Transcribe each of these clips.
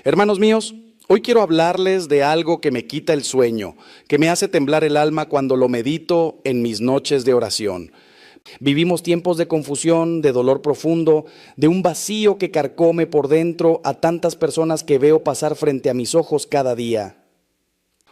Hermanos míos, hoy quiero hablarles de algo que me quita el sueño, que me hace temblar el alma cuando lo medito en mis noches de oración. Vivimos tiempos de confusión, de dolor profundo, de un vacío que carcome por dentro a tantas personas que veo pasar frente a mis ojos cada día.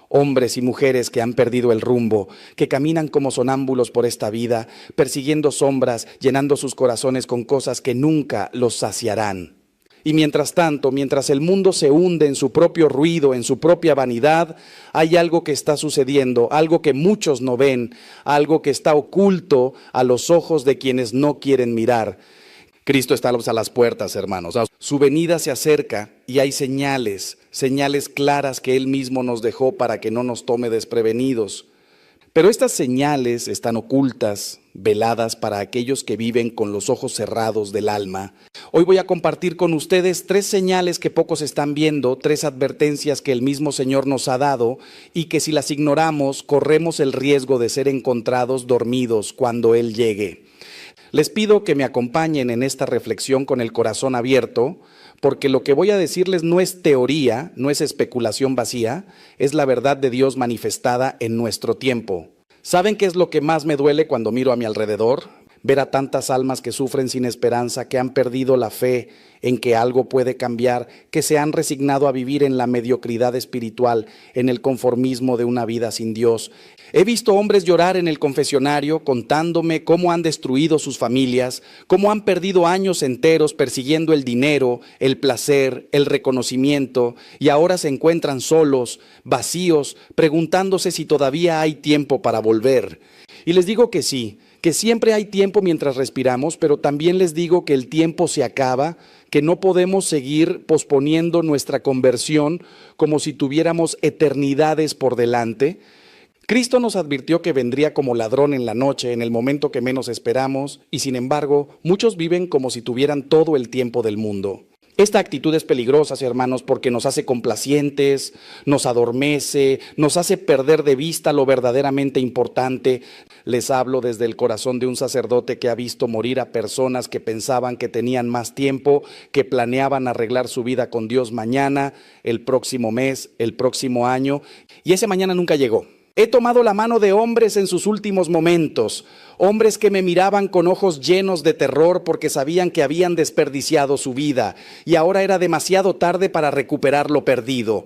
Hombres y mujeres que han perdido el rumbo, que caminan como sonámbulos por esta vida, persiguiendo sombras, llenando sus corazones con cosas que nunca los saciarán. Y mientras tanto, mientras el mundo se hunde en su propio ruido, en su propia vanidad, hay algo que está sucediendo, algo que muchos no ven, algo que está oculto a los ojos de quienes no quieren mirar. Cristo está a las puertas, hermanos. Su venida se acerca y hay señales claras que Él mismo nos dejó para que no nos tome desprevenidos. Pero estas señales están ocultas, veladas para aquellos que viven con los ojos cerrados del alma. Hoy voy a compartir con ustedes 3 señales que pocos están viendo, 3 advertencias que el mismo Señor nos ha dado y que si las ignoramos corremos el riesgo de ser encontrados dormidos cuando Él llegue. Les pido que me acompañen en esta reflexión con el corazón abierto, porque lo que voy a decirles no es teoría, no es especulación vacía, es la verdad de Dios manifestada en nuestro tiempo. ¿Saben qué es lo que más me duele cuando miro a mi alrededor? Ver a tantas almas que sufren sin esperanza, que han perdido la fe en que algo puede cambiar, que se han resignado a vivir en la mediocridad espiritual, en el conformismo de una vida sin Dios. He visto hombres llorar en el confesionario contándome cómo han destruido sus familias, cómo han perdido años enteros persiguiendo el dinero, el placer, el reconocimiento, y ahora se encuentran solos, vacíos, preguntándose si todavía hay tiempo para volver. Y les digo que sí, que siempre hay tiempo mientras respiramos, pero también les digo que el tiempo se acaba, que no podemos seguir posponiendo nuestra conversión como si tuviéramos eternidades por delante. Cristo nos advirtió que vendría como ladrón en la noche, en el momento que menos esperamos, y sin embargo, muchos viven como si tuvieran todo el tiempo del mundo. Esta actitud es peligrosa, hermanos, porque nos hace complacientes, nos adormece, nos hace perder de vista lo verdaderamente importante. Les hablo desde el corazón de un sacerdote que ha visto morir a personas que pensaban que tenían más tiempo, que planeaban arreglar su vida con Dios mañana, el próximo mes, el próximo año, y ese mañana nunca llegó. He tomado la mano de hombres en sus últimos momentos, hombres que me miraban con ojos llenos de terror porque sabían que habían desperdiciado su vida y ahora era demasiado tarde para recuperar lo perdido.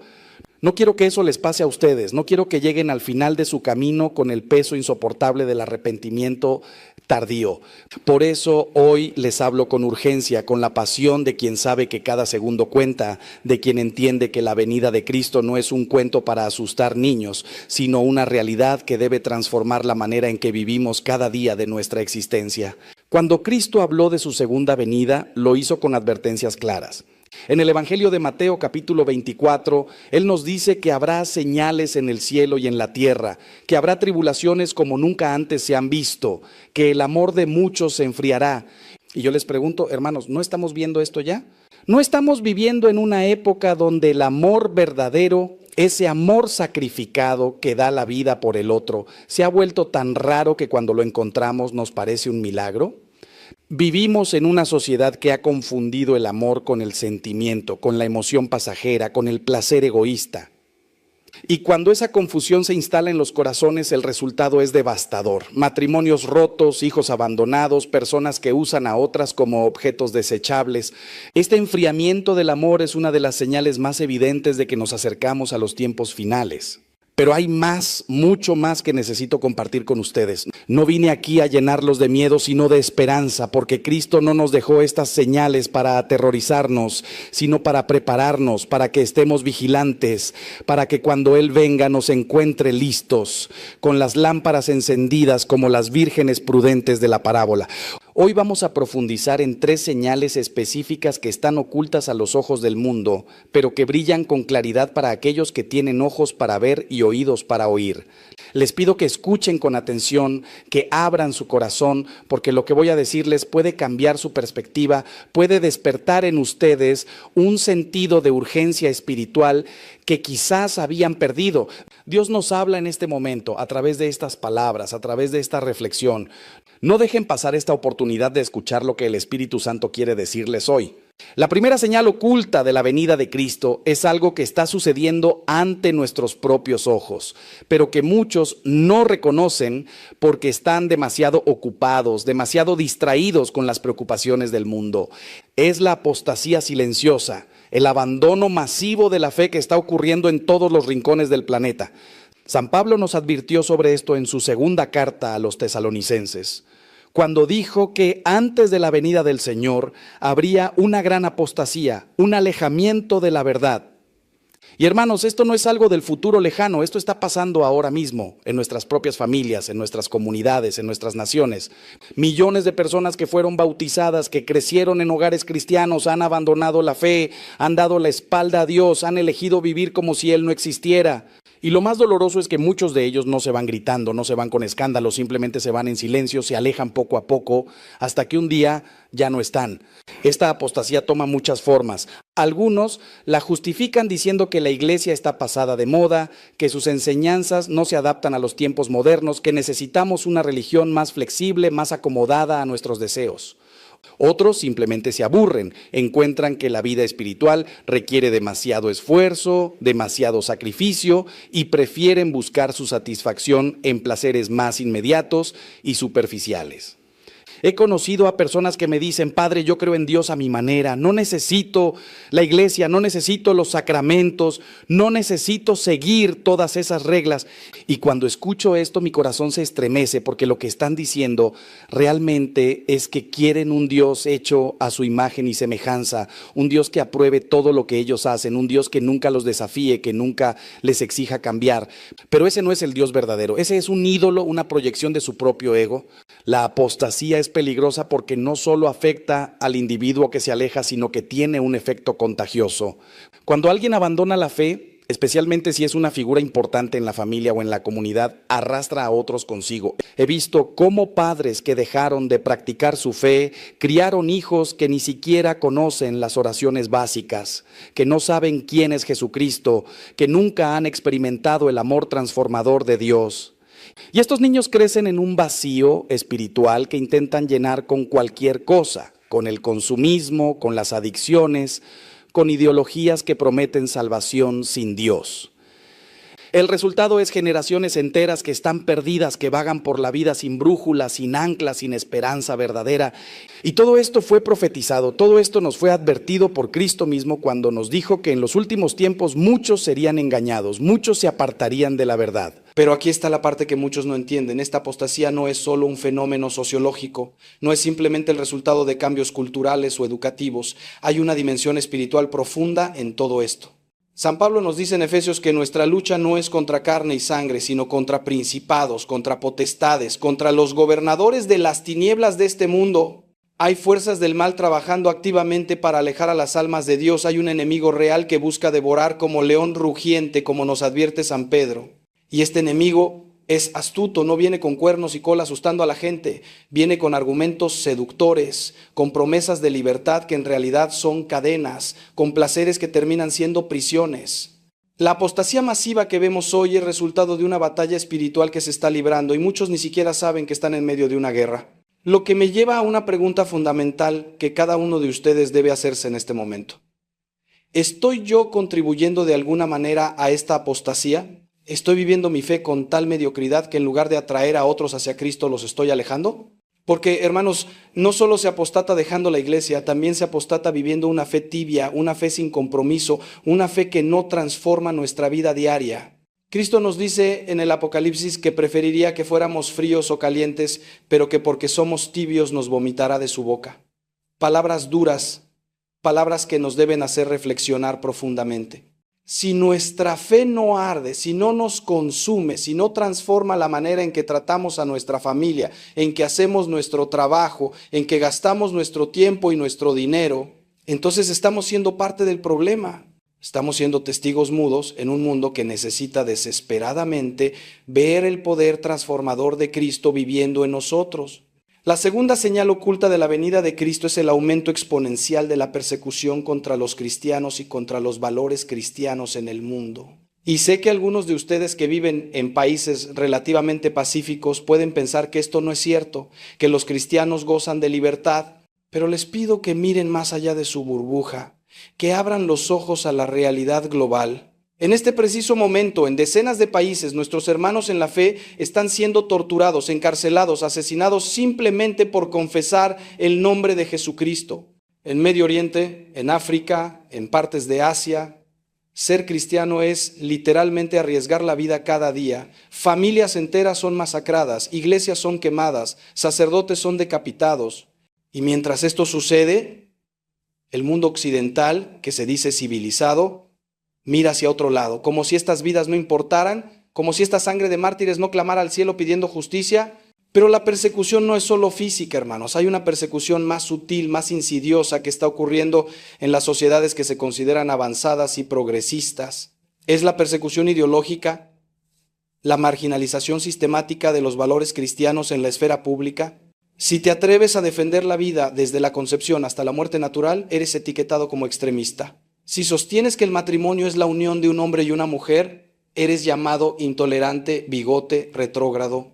No quiero que eso les pase a ustedes, no quiero que lleguen al final de su camino con el peso insoportable del arrepentimiento tardío. Por eso hoy les hablo con urgencia, con la pasión de quien sabe que cada segundo cuenta, de quien entiende que la venida de Cristo no es un cuento para asustar niños, sino una realidad que debe transformar la manera en que vivimos cada día de nuestra existencia. Cuando Cristo habló de su segunda venida, lo hizo con advertencias claras. En el Evangelio de Mateo capítulo 24, Él nos dice que habrá señales en el cielo y en la tierra, que habrá tribulaciones como nunca antes se han visto, que el amor de muchos se enfriará. Y yo les pregunto, hermanos, ¿no estamos viendo esto ya? ¿No estamos viviendo en una época donde el amor verdadero, ese amor sacrificado que da la vida por el otro, se ha vuelto tan raro que cuando lo encontramos nos parece un milagro? Vivimos en una sociedad que ha confundido el amor con el sentimiento, con la emoción pasajera, con el placer egoísta. Y cuando esa confusión se instala en los corazones, el resultado es devastador. Matrimonios rotos, hijos abandonados, personas que usan a otras como objetos desechables. Este enfriamiento del amor es una de las señales más evidentes de que nos acercamos a los tiempos finales. Pero hay más, mucho más que necesito compartir con ustedes. No vine aquí a llenarlos de miedo, sino de esperanza, porque Cristo no nos dejó estas señales para aterrorizarnos, sino para prepararnos, para que estemos vigilantes, para que cuando Él venga nos encuentre listos, con las lámparas encendidas como las vírgenes prudentes de la parábola. Hoy vamos a profundizar en 3 señales específicas que están ocultas a los ojos del mundo, pero que brillan con claridad para aquellos que tienen ojos para ver y oídos para oír. Les pido que escuchen con atención, que abran su corazón, porque lo que voy a decirles puede cambiar su perspectiva, puede despertar en ustedes un sentido de urgencia espiritual que quizás habían perdido. Dios nos habla en este momento a través de estas palabras, a través de esta reflexión. No dejen pasar esta oportunidad de escuchar lo que el Espíritu Santo quiere decirles hoy. La primera señal oculta de la venida de Cristo es algo que está sucediendo ante nuestros propios ojos, pero que muchos no reconocen porque están demasiado ocupados, demasiado distraídos con las preocupaciones del mundo. Es la apostasía silenciosa, el abandono masivo de la fe que está ocurriendo en todos los rincones del planeta. San Pablo nos advirtió sobre esto en su segunda carta a los tesalonicenses, cuando dijo que antes de la venida del Señor habría una gran apostasía, un alejamiento de la verdad. Y hermanos, esto no es algo del futuro lejano, esto está pasando ahora mismo en nuestras propias familias, en nuestras comunidades, en nuestras naciones. Millones de personas que fueron bautizadas, que crecieron en hogares cristianos, han abandonado la fe, han dado la espalda a Dios, han elegido vivir como si Él no existiera. Y lo más doloroso es que muchos de ellos no se van gritando, no se van con escándalo, simplemente se van en silencio, se alejan poco a poco, hasta que un día ya no están. Esta apostasía toma muchas formas. Algunos la justifican diciendo que la iglesia está pasada de moda, que sus enseñanzas no se adaptan a los tiempos modernos, que necesitamos una religión más flexible, más acomodada a nuestros deseos. Otros simplemente se aburren, encuentran que la vida espiritual requiere demasiado esfuerzo, demasiado sacrificio y prefieren buscar su satisfacción en placeres más inmediatos y superficiales. He conocido a personas que me dicen: Padre, yo creo en Dios a mi manera, no necesito la iglesia, no necesito los sacramentos, no necesito seguir todas esas reglas. Y cuando escucho esto, mi corazón se estremece, porque lo que están diciendo realmente es que quieren un Dios hecho a su imagen y semejanza, un Dios que apruebe todo lo que ellos hacen, un Dios que nunca los desafíe, que nunca les exija cambiar. Pero ese no es el Dios verdadero, ese es un ídolo, una proyección de su propio ego. La apostasía es peligrosa porque no solo afecta al individuo que se aleja, sino que tiene un efecto contagioso. Cuando alguien abandona la fe, especialmente si es una figura importante en la familia o en la comunidad, arrastra a otros consigo. He visto cómo padres que dejaron de practicar su fe criaron hijos que ni siquiera conocen las oraciones básicas, que no saben quién es Jesucristo, que nunca han experimentado el amor transformador de Dios. Y estos niños crecen en un vacío espiritual que intentan llenar con cualquier cosa, con el consumismo, con las adicciones, con ideologías que prometen salvación sin Dios. El resultado es generaciones enteras que están perdidas, que vagan por la vida sin brújula, sin ancla, sin esperanza verdadera. Y todo esto fue profetizado, todo esto nos fue advertido por Cristo mismo cuando nos dijo que en los últimos tiempos muchos serían engañados, muchos se apartarían de la verdad. Pero aquí está la parte que muchos no entienden. Esta apostasía no es solo un fenómeno sociológico, no es simplemente el resultado de cambios culturales o educativos. Hay una dimensión espiritual profunda en todo esto. San Pablo nos dice en Efesios que nuestra lucha no es contra carne y sangre, sino contra principados, contra potestades, contra los gobernadores de las tinieblas de este mundo. Hay fuerzas del mal trabajando activamente para alejar a las almas de Dios. Hay un enemigo real que busca devorar como león rugiente, como nos advierte San Pedro. Y este enemigo es astuto, no viene con cuernos y cola asustando a la gente, viene con argumentos seductores, con promesas de libertad que en realidad son cadenas, con placeres que terminan siendo prisiones. La apostasía masiva que vemos hoy es resultado de una batalla espiritual que se está librando y muchos ni siquiera saben que están en medio de una guerra. Lo que me lleva a una pregunta fundamental que cada uno de ustedes debe hacerse en este momento. ¿Estoy yo contribuyendo de alguna manera a esta apostasía? ¿Estoy viviendo mi fe con tal mediocridad que en lugar de atraer a otros hacia Cristo los estoy alejando? Porque, hermanos, no solo se apostata dejando la iglesia, también se apostata viviendo una fe tibia, una fe sin compromiso, una fe que no transforma nuestra vida diaria. Cristo nos dice en el Apocalipsis que preferiría que fuéramos fríos o calientes, pero que porque somos tibios nos vomitará de su boca. Palabras duras, palabras que nos deben hacer reflexionar profundamente. Si nuestra fe no arde, si no nos consume, si no transforma la manera en que tratamos a nuestra familia, en que hacemos nuestro trabajo, en que gastamos nuestro tiempo y nuestro dinero, entonces estamos siendo parte del problema. Estamos siendo testigos mudos en un mundo que necesita desesperadamente ver el poder transformador de Cristo viviendo en nosotros. La segunda señal oculta de la venida de Cristo es el aumento exponencial de la persecución contra los cristianos y contra los valores cristianos en el mundo. Y sé que algunos de ustedes que viven en países relativamente pacíficos pueden pensar que esto no es cierto, que los cristianos gozan de libertad. Pero les pido que miren más allá de su burbuja, que abran los ojos a la realidad global. En este preciso momento, en decenas de países, nuestros hermanos en la fe están siendo torturados, encarcelados, asesinados simplemente por confesar el nombre de Jesucristo. En Medio Oriente, en África, en partes de Asia, ser cristiano es literalmente arriesgar la vida cada día. Familias enteras son masacradas, iglesias son quemadas, sacerdotes son decapitados. Y mientras esto sucede, el mundo occidental, que se dice civilizado, mira hacia otro lado, como si estas vidas no importaran, como si esta sangre de mártires no clamara al cielo pidiendo justicia. Pero la persecución no es solo física, hermanos. Hay una persecución más sutil, más insidiosa que está ocurriendo en las sociedades que se consideran avanzadas y progresistas. Es la persecución ideológica, la marginalización sistemática de los valores cristianos en la esfera pública. Si te atreves a defender la vida desde la concepción hasta la muerte natural, eres etiquetado como extremista. Si sostienes que el matrimonio es la unión de un hombre y una mujer, eres llamado intolerante, bigote, retrógrado.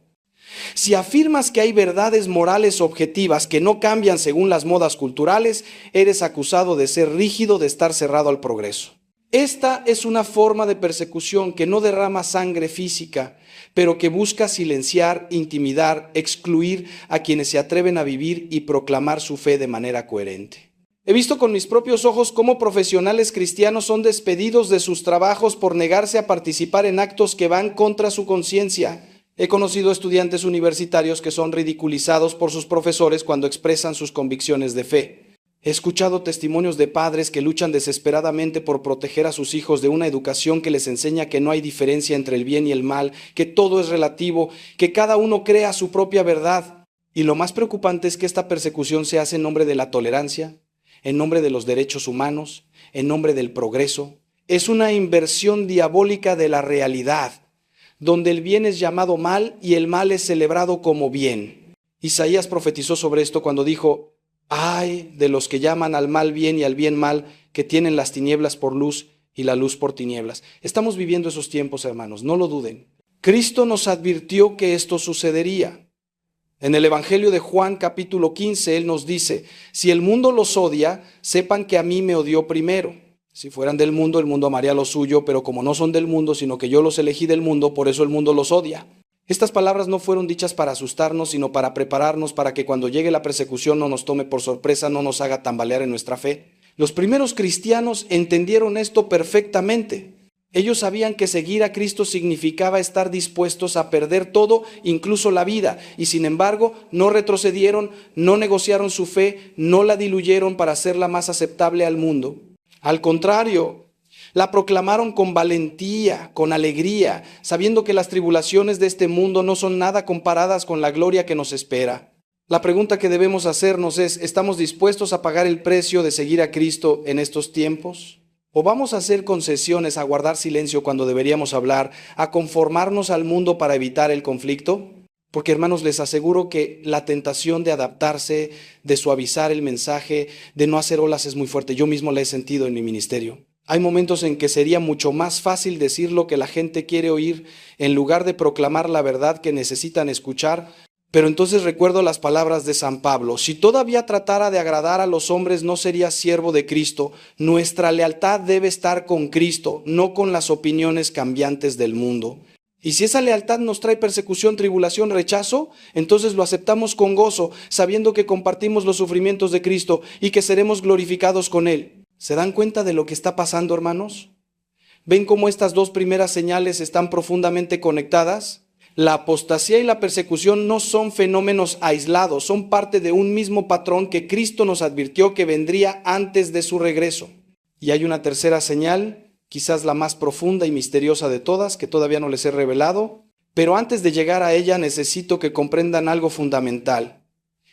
Si afirmas que hay verdades morales objetivas que no cambian según las modas culturales, eres acusado de ser rígido, de estar cerrado al progreso. Esta es una forma de persecución que no derrama sangre física, pero que busca silenciar, intimidar, excluir a quienes se atreven a vivir y proclamar su fe de manera coherente. He visto con mis propios ojos cómo profesionales cristianos son despedidos de sus trabajos por negarse a participar en actos que van contra su conciencia. He conocido estudiantes universitarios que son ridiculizados por sus profesores cuando expresan sus convicciones de fe. He escuchado testimonios de padres que luchan desesperadamente por proteger a sus hijos de una educación que les enseña que no hay diferencia entre el bien y el mal, que todo es relativo, que cada uno crea su propia verdad. Y lo más preocupante es que esta persecución se hace en nombre de la tolerancia, en nombre de los derechos humanos, en nombre del progreso. Es una inversión diabólica de la realidad, donde el bien es llamado mal y el mal es celebrado como bien. Isaías profetizó sobre esto cuando dijo: ay de los que llaman al mal bien y al bien mal, que tienen las tinieblas por luz y la luz por tinieblas. Estamos viviendo esos tiempos, hermanos, no lo duden. Cristo nos advirtió que esto sucedería. En el Evangelio de Juan capítulo 15, Él nos dice: si el mundo los odia, sepan que a mí me odió primero. Si fueran del mundo, el mundo amaría lo suyo, pero como no son del mundo, sino que yo los elegí del mundo, por eso el mundo los odia. Estas palabras no fueron dichas para asustarnos, sino para prepararnos para que cuando llegue la persecución no nos tome por sorpresa, no nos haga tambalear en nuestra fe. Los primeros cristianos entendieron esto perfectamente. Ellos sabían que seguir a Cristo significaba estar dispuestos a perder todo, incluso la vida, y sin embargo no retrocedieron, no negociaron su fe, no la diluyeron para hacerla más aceptable al mundo. Al contrario, la proclamaron con valentía, con alegría, sabiendo que las tribulaciones de este mundo no son nada comparadas con la gloria que nos espera. La pregunta que debemos hacernos es: ¿estamos dispuestos a pagar el precio de seguir a Cristo en estos tiempos? ¿O vamos a hacer concesiones, a guardar silencio cuando deberíamos hablar, a conformarnos al mundo para evitar el conflicto? Porque, hermanos, les aseguro que la tentación de adaptarse, de suavizar el mensaje, de no hacer olas es muy fuerte. Yo mismo la he sentido en mi ministerio. Hay momentos en que sería mucho más fácil decir lo que la gente quiere oír en lugar de proclamar la verdad que necesitan escuchar. Pero entonces recuerdo las palabras de San Pablo: si todavía tratara de agradar a los hombres, no sería siervo de Cristo. Nuestra lealtad debe estar con Cristo, no con las opiniones cambiantes del mundo. Y si esa lealtad nos trae persecución, tribulación, rechazo, entonces lo aceptamos con gozo, sabiendo que compartimos los sufrimientos de Cristo y que seremos glorificados con Él. ¿Se dan cuenta de lo que está pasando, hermanos? ¿Ven cómo estas dos primeras señales están profundamente conectadas? La apostasía y la persecución no son fenómenos aislados, son parte de un mismo patrón que Cristo nos advirtió que vendría antes de su regreso. Y hay una tercera señal, quizás la más profunda y misteriosa de todas, que todavía no les he revelado, pero antes de llegar a ella necesito que comprendan algo fundamental.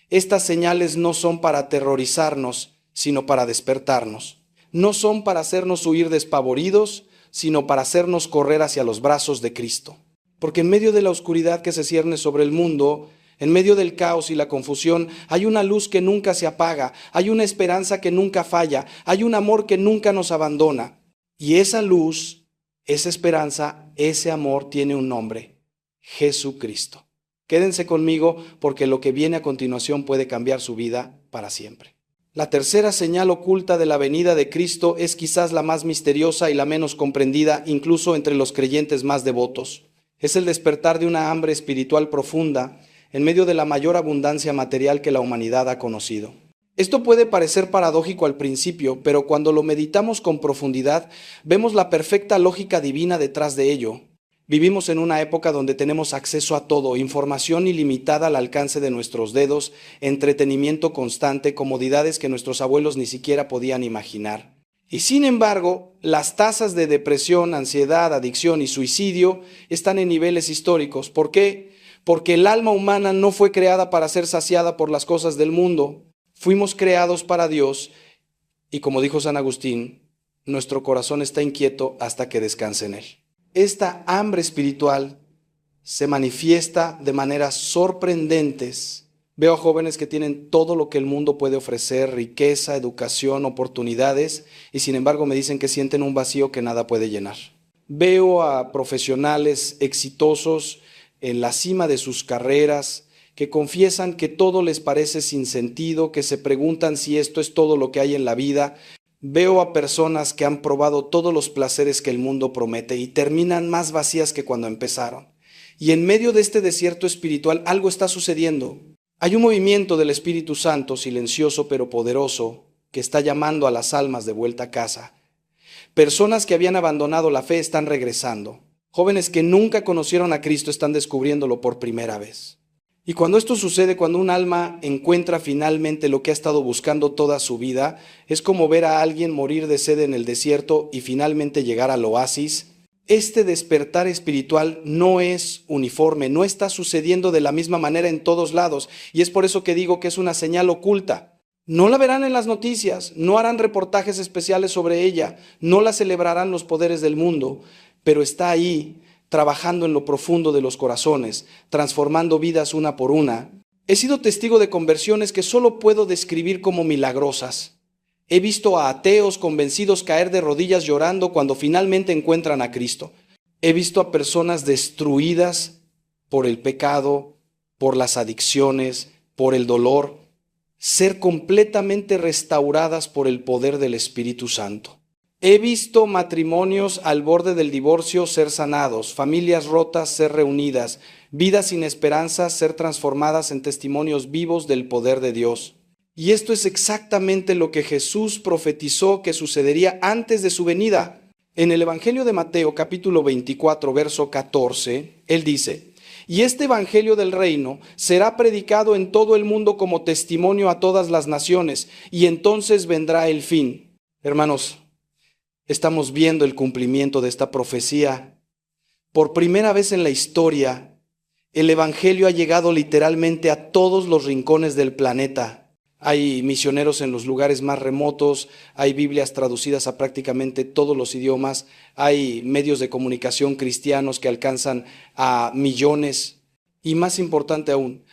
Estas señales no son para aterrorizarnos, sino para despertarnos. No son para hacernos huir despavoridos, sino para hacernos correr hacia los brazos de Cristo. Porque en medio de la oscuridad que se cierne sobre el mundo, en medio del caos y la confusión, hay una luz que nunca se apaga, hay una esperanza que nunca falla, hay un amor que nunca nos abandona. Y esa luz, esa esperanza, ese amor tiene un nombre: Jesucristo. Quédense conmigo porque lo que viene a continuación puede cambiar su vida para siempre. La tercera señal oculta de la venida de Cristo es quizás la más misteriosa y la menos comprendida, incluso entre los creyentes más devotos. Es el despertar de una hambre espiritual profunda en medio de la mayor abundancia material que la humanidad ha conocido. Esto puede parecer paradójico al principio, pero cuando lo meditamos con profundidad, vemos la perfecta lógica divina detrás de ello. Vivimos en una época donde tenemos acceso a todo, información ilimitada al alcance de nuestros dedos, entretenimiento constante, comodidades que nuestros abuelos ni siquiera podían imaginar. Y sin embargo, las tasas de depresión, ansiedad, adicción y suicidio están en niveles históricos. ¿Por qué? Porque el alma humana no fue creada para ser saciada por las cosas del mundo. Fuimos creados para Dios y, como dijo San Agustín, nuestro corazón está inquieto hasta que descanse en él. Esta hambre espiritual se manifiesta de maneras sorprendentes. Veo a jóvenes que tienen todo lo que el mundo puede ofrecer, riqueza, educación, oportunidades, y sin embargo me dicen que sienten un vacío que nada puede llenar. Veo a profesionales exitosos en la cima de sus carreras, que confiesan que todo les parece sin sentido, que se preguntan si esto es todo lo que hay en la vida. Veo a personas que han probado todos los placeres que el mundo promete y terminan más vacías que cuando empezaron. Y en medio de este desierto espiritual algo está sucediendo. Hay un movimiento del Espíritu Santo, silencioso pero poderoso, que está llamando a las almas de vuelta a casa. Personas que habían abandonado la fe están regresando. Jóvenes que nunca conocieron a Cristo están descubriéndolo por primera vez. Y cuando esto sucede, cuando un alma encuentra finalmente lo que ha estado buscando toda su vida, es como ver a alguien morir de sed en el desierto y finalmente llegar al oasis. Este despertar espiritual no es uniforme, no está sucediendo de la misma manera en todos lados, y es por eso que digo que es una señal oculta. No la verán en las noticias, no harán reportajes especiales sobre ella, no la celebrarán los poderes del mundo, pero está ahí, trabajando en lo profundo de los corazones, transformando vidas una por una. He sido testigo de conversiones que solo puedo describir como milagrosas. He visto a ateos convencidos caer de rodillas llorando cuando finalmente encuentran a Cristo. He visto a personas destruidas por el pecado, por las adicciones, por el dolor, ser completamente restauradas por el poder del Espíritu Santo. He visto matrimonios al borde del divorcio ser sanados, familias rotas ser reunidas, vidas sin esperanza ser transformadas en testimonios vivos del poder de Dios. Y esto es exactamente lo que Jesús profetizó que sucedería antes de su venida. En el Evangelio de Mateo, capítulo 24, verso 14, él dice: y este Evangelio del reino será predicado en todo el mundo como testimonio a todas las naciones, y entonces vendrá el fin. Hermanos, estamos viendo el cumplimiento de esta profecía. Por primera vez en la historia, el Evangelio ha llegado literalmente a todos los rincones del planeta. Hay misioneros en los lugares más remotos, hay Biblias traducidas a prácticamente todos los idiomas, hay medios de comunicación cristianos que alcanzan a millones. Y más importante aún,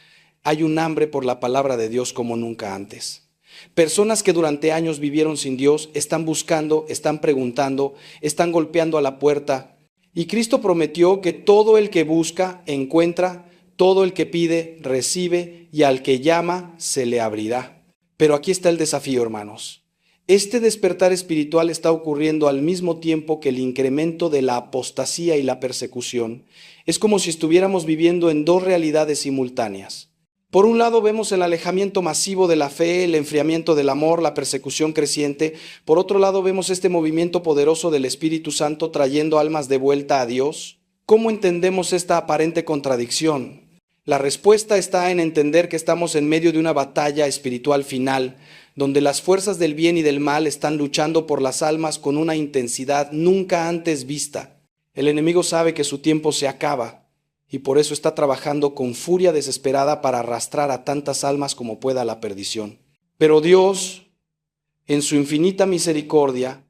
hay un hambre por la palabra de Dios como nunca antes. Personas que durante años vivieron sin Dios están buscando, están preguntando, están golpeando a la puerta. Y Cristo prometió que todo el que busca, encuentra, todo el que pide, recibe, y al que llama, se le abrirá. Pero aquí está el desafío, hermanos. Este despertar espiritual está ocurriendo al mismo tiempo que el incremento de la apostasía y la persecución. Es como si estuviéramos viviendo en dos realidades simultáneas. Por un lado vemos el alejamiento masivo de la fe, el enfriamiento del amor, la persecución creciente. Por otro lado vemos este movimiento poderoso del Espíritu Santo trayendo almas de vuelta a Dios. ¿Cómo entendemos esta aparente contradicción? La respuesta está en entender que estamos en medio de una batalla espiritual final, donde las fuerzas del bien y del mal están luchando por las almas con una intensidad nunca antes vista. El enemigo sabe que su tiempo se acaba, y por eso está trabajando con furia desesperada para arrastrar a tantas almas como pueda a la perdición. Pero Dios, en su infinita misericordia,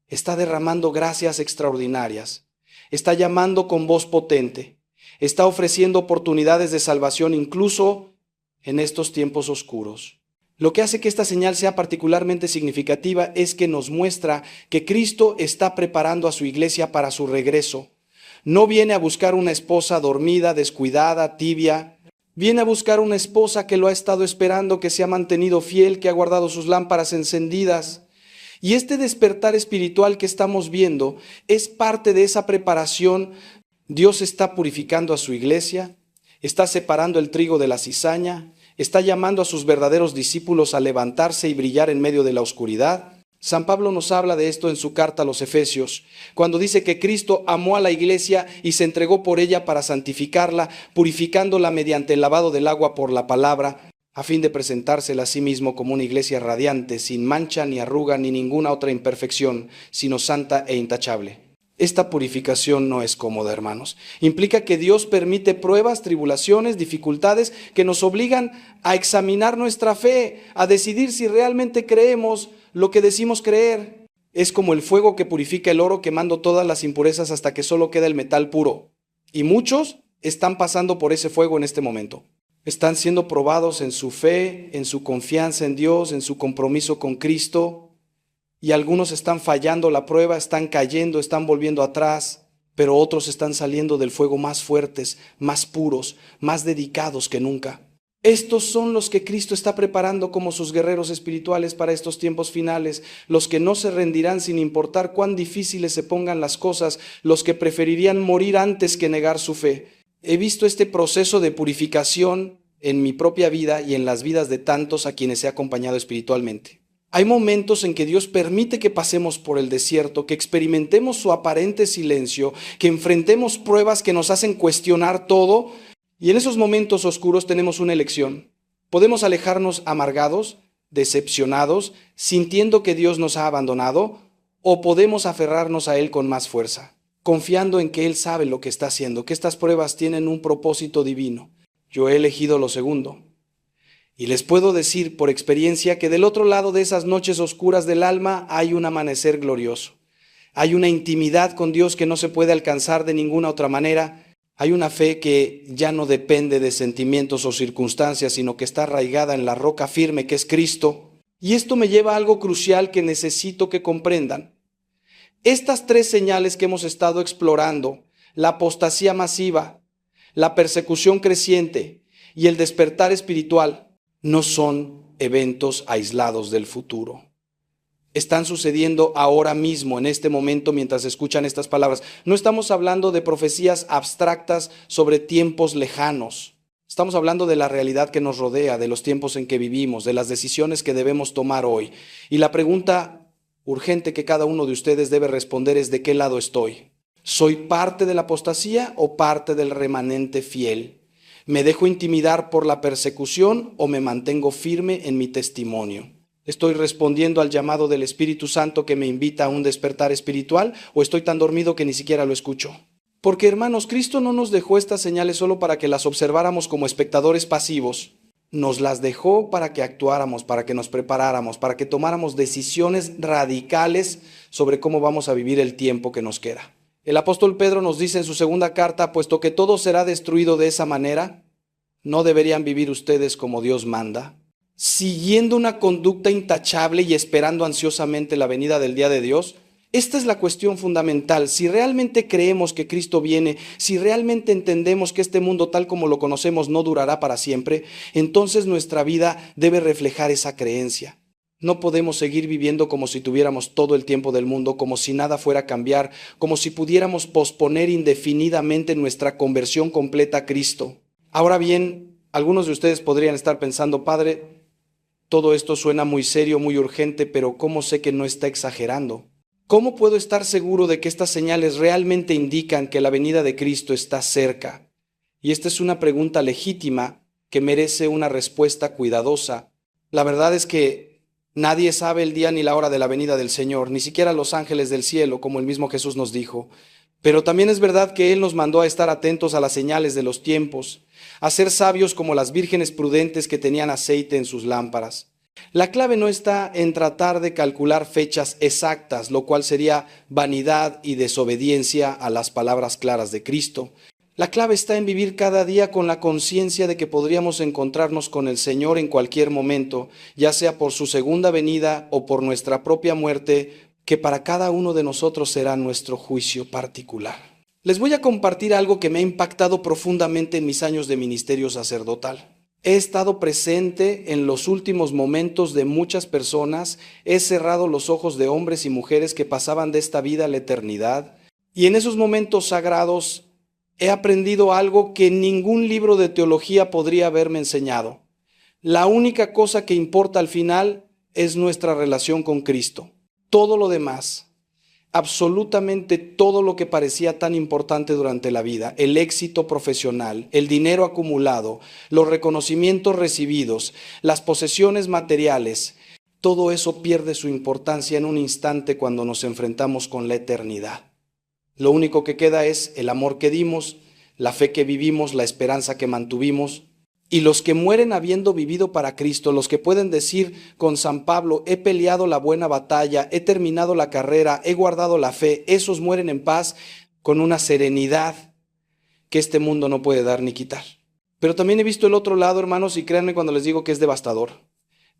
está derramando gracias extraordinarias, está llamando con voz potente, está ofreciendo oportunidades de salvación incluso en estos tiempos oscuros. Lo que hace que esta señal sea particularmente significativa es que nos muestra que Cristo está preparando a su iglesia para su regreso. No viene a buscar una esposa dormida, descuidada, tibia. Viene a buscar una esposa que lo ha estado esperando, que se ha mantenido fiel, que ha guardado sus lámparas encendidas. Y este despertar espiritual que estamos viendo es parte de esa preparación. Dios está purificando a su iglesia, está separando el trigo de la cizaña, está llamando a sus verdaderos discípulos a levantarse y brillar en medio de la oscuridad. San Pablo nos habla de esto en su carta a los Efesios, cuando dice que Cristo amó a la iglesia y se entregó por ella para santificarla, purificándola mediante el lavado del agua por la palabra, a fin de presentársela a sí mismo como una iglesia radiante, sin mancha ni arruga ni ninguna otra imperfección, sino santa e intachable. Esta purificación no es cómoda, hermanos. Implica que Dios permite pruebas, tribulaciones, dificultades que nos obligan a examinar nuestra fe, a decidir si realmente creemos lo que decimos creer. Es como el fuego que purifica el oro, quemando todas las impurezas hasta que solo queda el metal puro. Y muchos están pasando por ese fuego en este momento. Están siendo probados en su fe, en su confianza en Dios, en su compromiso con Cristo. Y algunos están fallando la prueba, están cayendo, están volviendo atrás, pero otros están saliendo del fuego más fuertes, más puros, más dedicados que nunca. Estos son los que Cristo está preparando como sus guerreros espirituales para estos tiempos finales, los que no se rendirán sin importar cuán difíciles se pongan las cosas, los que preferirían morir antes que negar su fe. He visto este proceso de purificación en mi propia vida y en las vidas de tantos a quienes he acompañado espiritualmente. Hay momentos en que Dios permite que pasemos por el desierto, que experimentemos su aparente silencio, que enfrentemos pruebas que nos hacen cuestionar todo. Y en esos momentos oscuros tenemos una elección. Podemos alejarnos amargados, decepcionados, sintiendo que Dios nos ha abandonado, o podemos aferrarnos a Él con más fuerza, confiando en que Él sabe lo que está haciendo, que estas pruebas tienen un propósito divino. Yo he elegido lo segundo. Y les puedo decir por experiencia que del otro lado de esas noches oscuras del alma hay un amanecer glorioso. Hay una intimidad con Dios que no se puede alcanzar de ninguna otra manera. Hay una fe que ya no depende de sentimientos o circunstancias, sino que está arraigada en la roca firme que es Cristo. Y esto me lleva a algo crucial que necesito que comprendan. Estas tres señales que hemos estado explorando, la apostasía masiva, la persecución creciente y el despertar espiritual, no son eventos aislados del futuro. Están sucediendo ahora mismo, en este momento, mientras escuchan estas palabras. No estamos hablando de profecías abstractas sobre tiempos lejanos. Estamos hablando de la realidad que nos rodea, de los tiempos en que vivimos, de las decisiones que debemos tomar hoy. Y la pregunta urgente que cada uno de ustedes debe responder es: ¿de qué lado estoy? ¿Soy parte de la apostasía o parte del remanente fiel? ¿Me dejo intimidar por la persecución o me mantengo firme en mi testimonio? ¿Estoy respondiendo al llamado del Espíritu Santo que me invita a un despertar espiritual o estoy tan dormido que ni siquiera lo escucho? Porque, hermanos, Cristo no nos dejó estas señales solo para que las observáramos como espectadores pasivos. Nos las dejó para que actuáramos, para que nos preparáramos, para que tomáramos decisiones radicales sobre cómo vamos a vivir el tiempo que nos queda. El apóstol Pedro nos dice en su segunda carta: puesto que todo será destruido de esa manera, ¿no deberían vivir ustedes como Dios manda, siguiendo una conducta intachable y esperando ansiosamente la venida del día de Dios? Esta es la cuestión fundamental. Si realmente creemos que Cristo viene, si realmente entendemos que este mundo tal como lo conocemos no durará para siempre, entonces nuestra vida debe reflejar esa creencia. No podemos seguir viviendo como si tuviéramos todo el tiempo del mundo, como si nada fuera a cambiar, como si pudiéramos posponer indefinidamente nuestra conversión completa a Cristo. Ahora bien, algunos de ustedes podrían estar pensando: Padre, todo esto suena muy serio, muy urgente, pero ¿cómo sé que no está exagerando? ¿Cómo puedo estar seguro de que estas señales realmente indican que la venida de Cristo está cerca? Y esta es una pregunta legítima que merece una respuesta cuidadosa. La verdad es que nadie sabe el día ni la hora de la venida del Señor, ni siquiera los ángeles del cielo, como el mismo Jesús nos dijo. Pero también es verdad que Él nos mandó a estar atentos a las señales de los tiempos, a ser sabios como las vírgenes prudentes que tenían aceite en sus lámparas. La clave no está en tratar de calcular fechas exactas, lo cual sería vanidad y desobediencia a las palabras claras de Cristo. La clave está en vivir cada día con la conciencia de que podríamos encontrarnos con el Señor en cualquier momento, ya sea por su segunda venida o por nuestra propia muerte, que para cada uno de nosotros será nuestro juicio particular. Les voy a compartir algo que me ha impactado profundamente en mis años de ministerio sacerdotal. He estado presente en los últimos momentos de muchas personas, he cerrado los ojos de hombres y mujeres que pasaban de esta vida a la eternidad, y en esos momentos sagrados he aprendido algo que ningún libro de teología podría haberme enseñado. La única cosa que importa al final es nuestra relación con Cristo. Todo lo demás, absolutamente todo lo que parecía tan importante durante la vida, el éxito profesional, el dinero acumulado, los reconocimientos recibidos, las posesiones materiales, todo eso pierde su importancia en un instante cuando nos enfrentamos con la eternidad. Lo único que queda es el amor que dimos, la fe que vivimos, la esperanza que mantuvimos. Y los que mueren habiendo vivido para Cristo, los que pueden decir con San Pablo, he peleado la buena batalla, he terminado la carrera, he guardado la fe, esos mueren en paz con una serenidad que este mundo no puede dar ni quitar. Pero también he visto el otro lado, hermanos, y créanme cuando les digo que es devastador.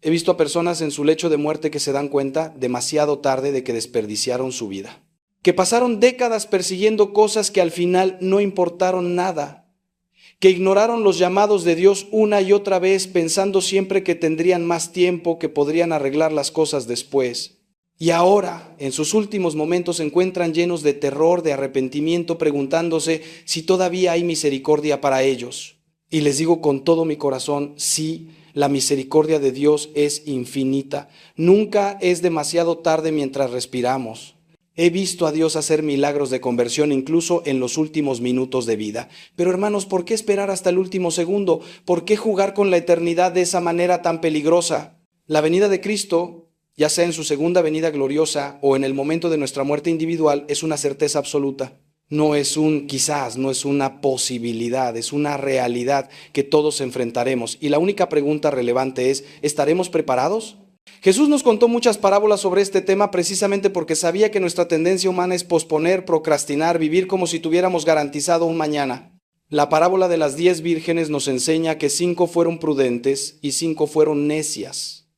He visto a personas en su lecho de muerte que se dan cuenta demasiado tarde de que desperdiciaron su vida, que pasaron décadas persiguiendo cosas que al final no importaron nada, que ignoraron los llamados de Dios una y otra vez pensando siempre que tendrían más tiempo, que podrían arreglar las cosas después. Y ahora, en sus últimos momentos, se encuentran llenos de terror, de arrepentimiento, preguntándose si todavía hay misericordia para ellos. Y les digo con todo mi corazón, sí, la misericordia de Dios es infinita. Nunca es demasiado tarde mientras respiramos. He visto a Dios hacer milagros de conversión incluso en los últimos minutos de vida. Pero hermanos, ¿por qué esperar hasta el último segundo? ¿Por qué jugar con la eternidad de esa manera tan peligrosa? La venida de Cristo, ya sea en su segunda venida gloriosa o en el momento de nuestra muerte individual, es una certeza absoluta. No es un quizás, no es una posibilidad, es una realidad que todos enfrentaremos. Y la única pregunta relevante es, ¿estaremos preparados? Jesús nos contó muchas parábolas sobre este tema precisamente porque sabía que nuestra tendencia humana es posponer, procrastinar, vivir como si tuviéramos garantizado un mañana. La parábola de las 10 vírgenes nos enseña que 5 fueron prudentes y 5 fueron necias.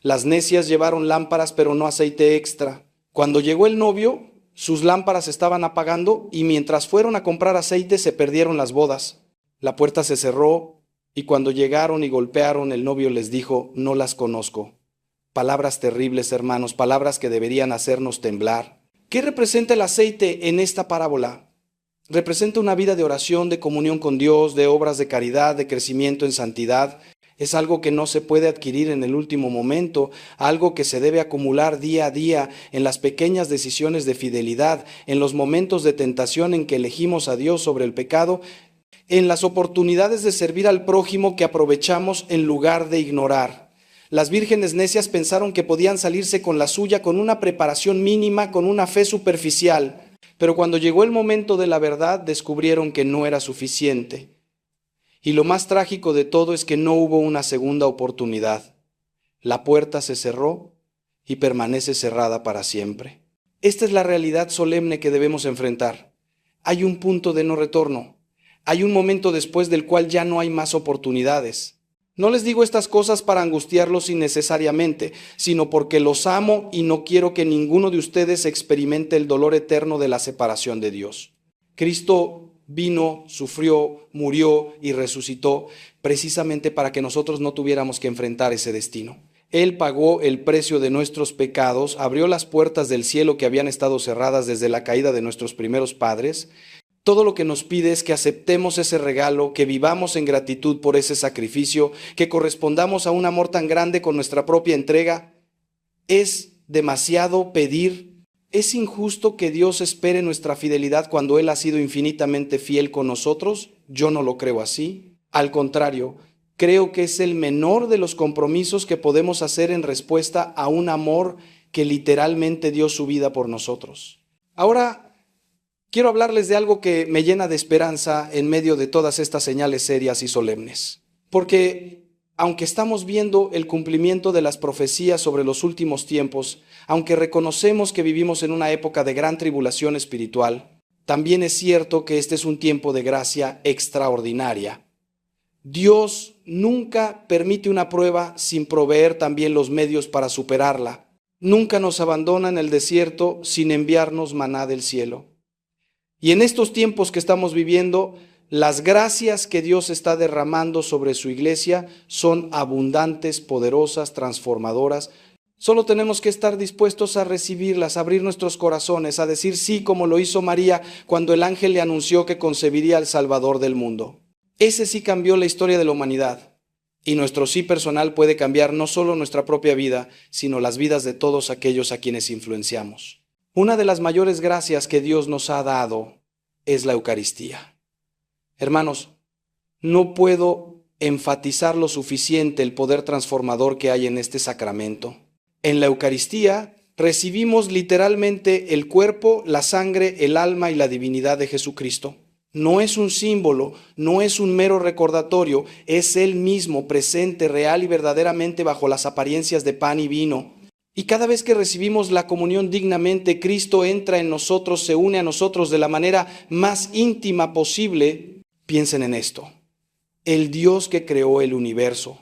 Las necias llevaron lámparas pero no aceite extra. Cuando llegó el novio, sus lámparas estaban apagando y mientras fueron a comprar aceite se perdieron las bodas. La puerta se cerró y cuando llegaron y golpearon, el novio les dijo, no las conozco. Palabras terribles, hermanos, palabras que deberían hacernos temblar. ¿Qué representa el aceite en esta parábola? Representa una vida de oración, de comunión con Dios, de obras de caridad, de crecimiento en santidad. Es algo que no se puede adquirir en el último momento, algo que se debe acumular día a día en las pequeñas decisiones de fidelidad, en los momentos de tentación en que elegimos a Dios sobre el pecado, en las oportunidades de servir al prójimo que aprovechamos en lugar de ignorar. Las vírgenes necias pensaron que podían salirse con la suya con una preparación mínima, con una fe superficial, pero cuando llegó el momento de la verdad descubrieron que no era suficiente. Y lo más trágico de todo es que no hubo una segunda oportunidad. La puerta se cerró y permanece cerrada para siempre. Esta es la realidad solemne que debemos enfrentar. Hay un punto de no retorno. Hay un momento después del cual ya no hay más oportunidades. No les digo estas cosas para angustiarlos innecesariamente, sino porque los amo y no quiero que ninguno de ustedes experimente el dolor eterno de la separación de Dios. Cristo vino, sufrió, murió y resucitó precisamente para que nosotros no tuviéramos que enfrentar ese destino. Él pagó el precio de nuestros pecados, abrió las puertas del cielo que habían estado cerradas desde la caída de nuestros primeros padres. Todo lo que nos pide es que aceptemos ese regalo, que vivamos en gratitud por ese sacrificio, que correspondamos a un amor tan grande con nuestra propia entrega. ¿Es demasiado pedir? ¿Es injusto que Dios espere nuestra fidelidad cuando Él ha sido infinitamente fiel con nosotros? Yo no lo creo así. Al contrario, creo que es el menor de los compromisos que podemos hacer en respuesta a un amor que literalmente dio su vida por nosotros. Ahora, quiero hablarles de algo que me llena de esperanza en medio de todas estas señales serias y solemnes. Porque aunque estamos viendo el cumplimiento de las profecías sobre los últimos tiempos, aunque reconocemos que vivimos en una época de gran tribulación espiritual, también es cierto que este es un tiempo de gracia extraordinaria. Dios nunca permite una prueba sin proveer también los medios para superarla. Nunca nos abandona en el desierto sin enviarnos maná del cielo. Y en estos tiempos que estamos viviendo, las gracias que Dios está derramando sobre su iglesia son abundantes, poderosas, transformadoras. Solo tenemos que estar dispuestos a recibirlas, a abrir nuestros corazones, a decir sí como lo hizo María cuando el ángel le anunció que concebiría al Salvador del mundo. Ese sí cambió la historia de la humanidad. Y nuestro sí personal puede cambiar no solo nuestra propia vida, sino las vidas de todos aquellos a quienes influenciamos. Una de las mayores gracias que Dios nos ha dado es la Eucaristía. Hermanos, no puedo enfatizar lo suficiente el poder transformador que hay en este sacramento. En la Eucaristía recibimos literalmente el cuerpo, la sangre, el alma y la divinidad de Jesucristo. No es un símbolo, no es un mero recordatorio, es Él mismo presente, real y verdaderamente bajo las apariencias de pan y vino. Y cada vez que recibimos la comunión dignamente, Cristo entra en nosotros, se une a nosotros de la manera más íntima posible. Piensen en esto: el Dios que creó el universo,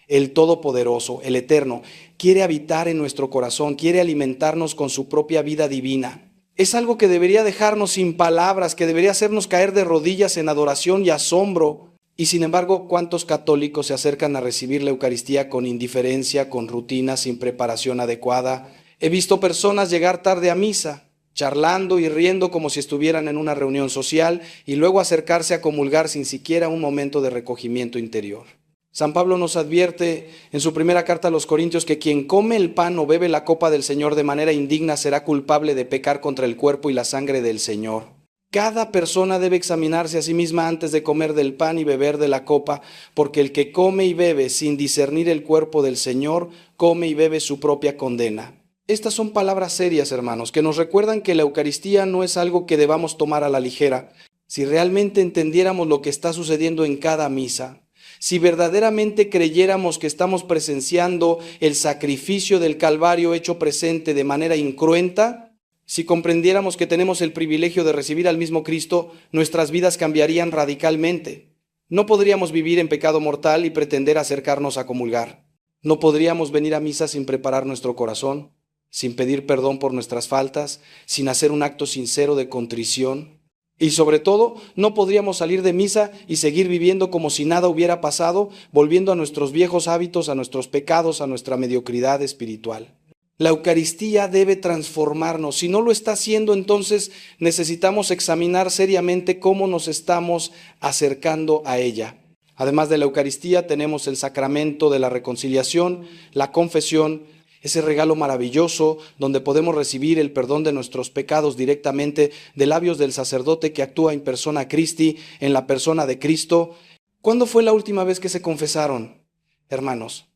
el Todopoderoso, el Eterno, quiere habitar en nuestro corazón, quiere alimentarnos con su propia vida divina. Es algo que debería dejarnos sin palabras, que debería hacernos caer de rodillas en adoración y asombro. Y sin embargo, ¿cuántos católicos se acercan a recibir la Eucaristía con indiferencia, con rutina, sin preparación adecuada? He visto personas llegar tarde a misa, charlando y riendo como si estuvieran en una reunión social, y luego acercarse a comulgar sin siquiera un momento de recogimiento interior. San Pablo nos advierte en su primera carta a los Corintios que quien come el pan o bebe la copa del Señor de manera indigna será culpable de pecar contra el cuerpo y la sangre del Señor. Cada persona debe examinarse a sí misma antes de comer del pan y beber de la copa, porque el que come y bebe sin discernir el cuerpo del Señor, come y bebe su propia condena. Estas son palabras serias, hermanos, que nos recuerdan que la Eucaristía no es algo que debamos tomar a la ligera. Si realmente entendiéramos lo que está sucediendo en cada misa, si verdaderamente creyéramos que estamos presenciando el sacrificio del Calvario hecho presente de manera incruenta, si comprendiéramos que tenemos el privilegio de recibir al mismo Cristo, nuestras vidas cambiarían radicalmente. No podríamos vivir en pecado mortal y pretender acercarnos a comulgar. No podríamos venir a misa sin preparar nuestro corazón, sin pedir perdón por nuestras faltas, sin hacer un acto sincero de contrición. Y sobre todo, no podríamos salir de misa y seguir viviendo como si nada hubiera pasado, volviendo a nuestros viejos hábitos, a nuestros pecados, a nuestra mediocridad espiritual. La Eucaristía debe transformarnos. Si no lo está haciendo, entonces necesitamos examinar seriamente cómo nos estamos acercando a ella. Además de la Eucaristía, tenemos el sacramento de la reconciliación, la confesión, ese regalo maravilloso donde podemos recibir el perdón de nuestros pecados directamente de labios del sacerdote que actúa in persona Christi, en la persona de Cristo. ¿Cuándo fue la última vez que se confesaron, hermanos?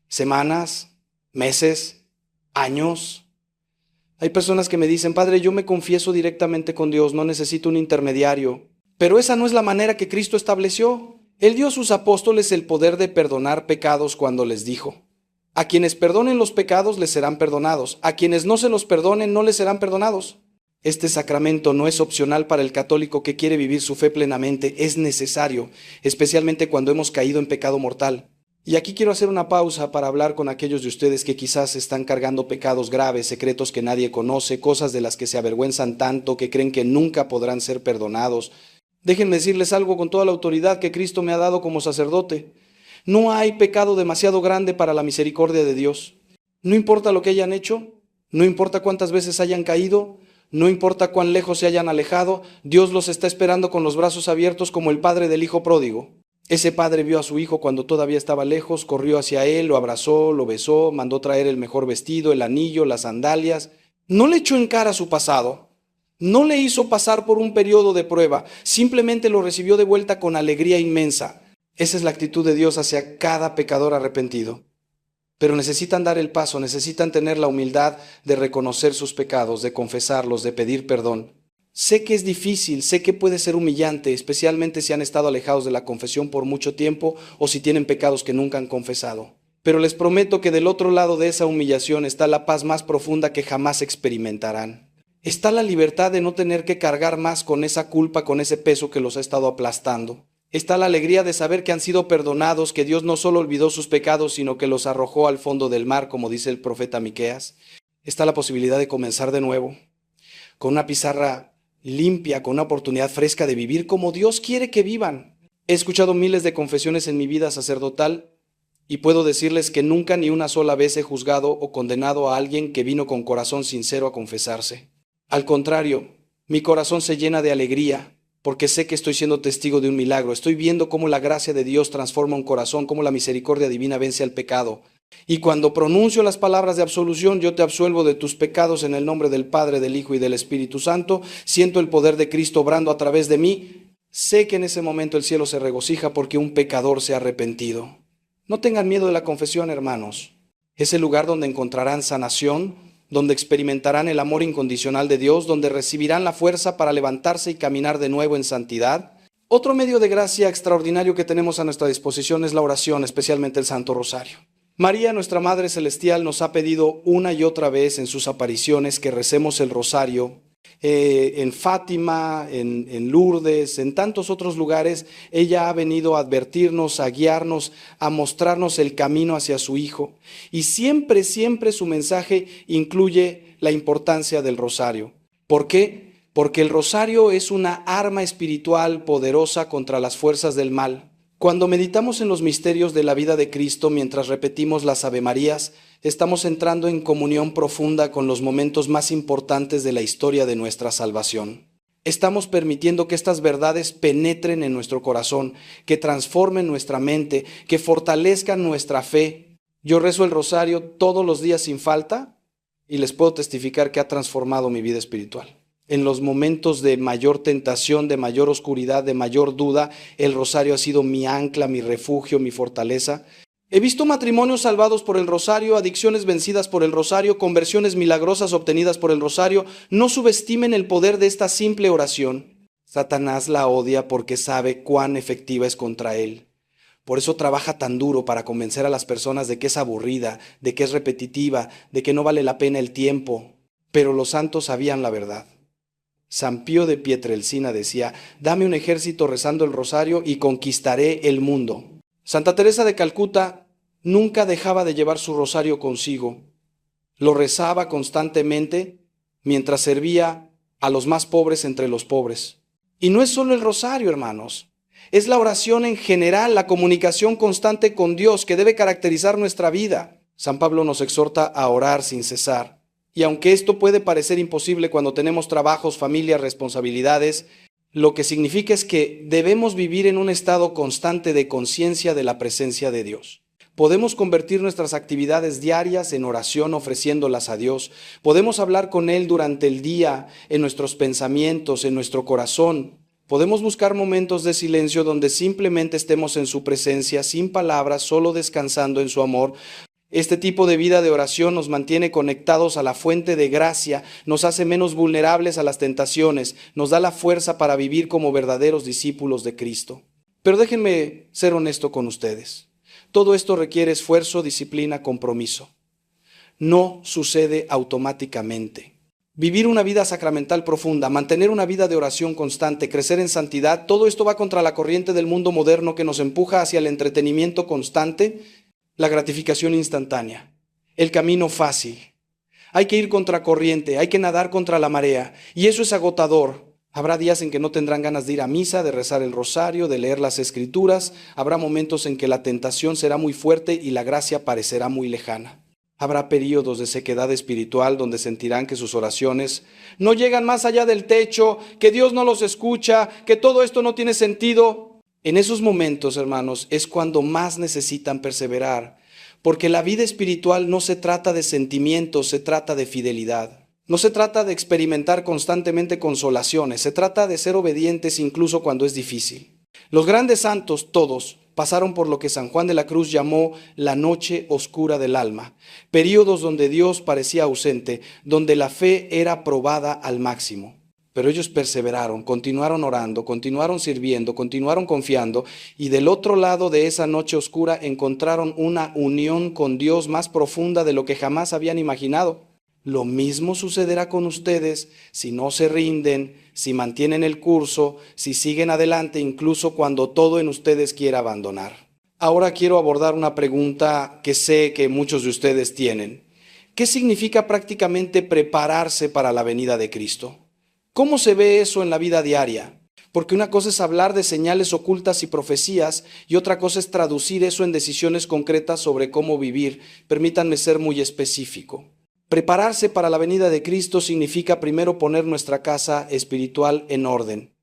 ¿Semanas? ¿Meses? ¿Años? Hay personas que me dicen: Padre, yo me confieso directamente con Dios, no necesito un intermediario. Pero esa no es la manera que Cristo estableció. Él dio a sus apóstoles el poder de perdonar pecados cuando les dijo: a quienes perdonen los pecados les serán perdonados, a quienes no se los perdonen no les serán perdonados. Este sacramento no es opcional para el católico que quiere vivir su fe plenamente, es necesario, especialmente cuando hemos caído en pecado mortal. Y aquí quiero hacer una pausa para hablar con aquellos de ustedes que quizás están cargando pecados graves, secretos que nadie conoce, cosas de las que se avergüenzan tanto, que creen que nunca podrán ser perdonados. Déjenme decirles algo con toda la autoridad que Cristo me ha dado como sacerdote. No hay pecado demasiado grande para la misericordia de Dios. No importa lo que hayan hecho, no importa cuántas veces hayan caído, no importa cuán lejos se hayan alejado, Dios los está esperando con los brazos abiertos como el padre del hijo pródigo. Ese padre vio a su hijo cuando todavía estaba lejos, corrió hacia él, lo abrazó, lo besó, mandó traer el mejor vestido, el anillo, las sandalias. No le echó en cara su pasado, no le hizo pasar por un periodo de prueba, simplemente lo recibió de vuelta con alegría inmensa. Esa es la actitud de Dios hacia cada pecador arrepentido. Pero necesitan dar el paso, necesitan tener la humildad de reconocer sus pecados, de confesarlos, de pedir perdón. Sé que es difícil, sé que puede ser humillante, especialmente si han estado alejados de la confesión por mucho tiempo o si tienen pecados que nunca han confesado. Pero les prometo que del otro lado de esa humillación está la paz más profunda que jamás experimentarán. Está la libertad de no tener que cargar más con esa culpa, con ese peso que los ha estado aplastando. Está la alegría de saber que han sido perdonados, que Dios no solo olvidó sus pecados, sino que los arrojó al fondo del mar, como dice el profeta Miqueas. Está la posibilidad de comenzar de nuevo, con una pizarra limpia, con una oportunidad fresca de vivir como Dios quiere que vivan. He escuchado miles de confesiones en mi vida sacerdotal y puedo decirles que nunca ni una sola vez he juzgado o condenado a alguien que vino con corazón sincero a confesarse. Al contrario, mi corazón se llena de alegría porque sé que estoy siendo testigo de un milagro. Estoy viendo cómo la gracia de Dios transforma un corazón, cómo la misericordia divina vence al pecado. Y cuando pronuncio las palabras de absolución, yo te absuelvo de tus pecados en el nombre del Padre, del Hijo y del Espíritu Santo, siento el poder de Cristo obrando a través de mí. Sé que en ese momento el cielo se regocija porque un pecador se ha arrepentido. No tengan miedo de la confesión, hermanos. Es el lugar donde encontrarán sanación, donde experimentarán el amor incondicional de Dios, donde recibirán la fuerza para levantarse y caminar de nuevo en santidad. Otro medio de gracia extraordinario que tenemos a nuestra disposición es la oración, especialmente el Santo Rosario. María, nuestra Madre Celestial, nos ha pedido una y otra vez en sus apariciones que recemos el rosario. En Fátima, en Lourdes, en tantos otros lugares, ella ha venido a advertirnos, a guiarnos, a mostrarnos el camino hacia su Hijo. Y siempre, siempre su mensaje incluye la importancia del rosario. ¿Por qué? Porque el rosario es una arma espiritual poderosa contra las fuerzas del mal. Cuando meditamos en los misterios de la vida de Cristo mientras repetimos las Avemarías, estamos entrando en comunión profunda con los momentos más importantes de la historia de nuestra salvación. Estamos permitiendo que estas verdades penetren en nuestro corazón, que transformen nuestra mente, que fortalezcan nuestra fe. Yo rezo el rosario todos los días sin falta y les puedo testificar que ha transformado mi vida espiritual. En los momentos de mayor tentación, de mayor oscuridad, de mayor duda, el rosario ha sido mi ancla, mi refugio, mi fortaleza. He visto matrimonios salvados por el rosario, adicciones vencidas por el rosario, conversiones milagrosas obtenidas por el rosario. No subestimen el poder de esta simple oración. Satanás la odia porque sabe cuán efectiva es contra él. Por eso trabaja tan duro para convencer a las personas de que es aburrida, de que es repetitiva, de que no vale la pena el tiempo. Pero los santos sabían la verdad. San Pío de Pietrelcina decía: dame un ejército rezando el rosario y conquistaré el mundo. Santa Teresa de Calcuta nunca dejaba de llevar su rosario consigo. Lo rezaba constantemente mientras servía a los más pobres entre los pobres. Y no es solo el rosario, hermanos. Es la oración en general, la comunicación constante con Dios que debe caracterizar nuestra vida. San Pablo nos exhorta a orar sin cesar. Y aunque esto puede parecer imposible cuando tenemos trabajos, familias, responsabilidades, lo que significa es que debemos vivir en un estado constante de conciencia de la presencia de Dios. Podemos convertir nuestras actividades diarias en oración ofreciéndolas a Dios. Podemos hablar con Él durante el día, en nuestros pensamientos, en nuestro corazón. Podemos buscar momentos de silencio donde simplemente estemos en su presencia, sin palabras, solo descansando en su amor. Este tipo de vida de oración nos mantiene conectados a la fuente de gracia, nos hace menos vulnerables a las tentaciones, nos da la fuerza para vivir como verdaderos discípulos de Cristo. Pero déjenme ser honesto con ustedes. Todo esto requiere esfuerzo, disciplina, compromiso. No sucede automáticamente. Vivir una vida sacramental profunda, mantener una vida de oración constante, crecer en santidad, todo esto va contra la corriente del mundo moderno que nos empuja hacia el entretenimiento constante, la gratificación instantánea, el camino fácil. Hay que ir contra corriente, hay que nadar contra la marea, y eso es agotador. Habrá días en que no tendrán ganas de ir a misa, de rezar el rosario, de leer las escrituras. Habrá momentos en que la tentación será muy fuerte y la gracia parecerá muy lejana. Habrá períodos de sequedad espiritual donde sentirán que sus oraciones no llegan más allá del techo, que Dios no los escucha, que todo esto no tiene sentido. En esos momentos, hermanos, es cuando más necesitan perseverar, porque la vida espiritual no se trata de sentimientos, se trata de fidelidad. No se trata de experimentar constantemente consolaciones, se trata de ser obedientes incluso cuando es difícil. Los grandes santos, todos, pasaron por lo que San Juan de la Cruz llamó la noche oscura del alma, períodos donde Dios parecía ausente, donde la fe era probada al máximo. Pero ellos perseveraron, continuaron orando, continuaron sirviendo, continuaron confiando, y del otro lado de esa noche oscura encontraron una unión con Dios más profunda de lo que jamás habían imaginado. Lo mismo sucederá con ustedes si no se rinden, si mantienen el curso, si siguen adelante incluso cuando todo en ustedes quiera abandonar. Ahora quiero abordar una pregunta que sé que muchos de ustedes tienen. ¿Qué significa prácticamente prepararse para la venida de Cristo? ¿Cómo se ve eso en la vida diaria? Porque una cosa es hablar de señales ocultas y profecías y otra cosa es traducir eso en decisiones concretas sobre cómo vivir. Permítanme ser muy específico. Prepararse para la venida de Cristo significa primero poner nuestra casa espiritual en orden.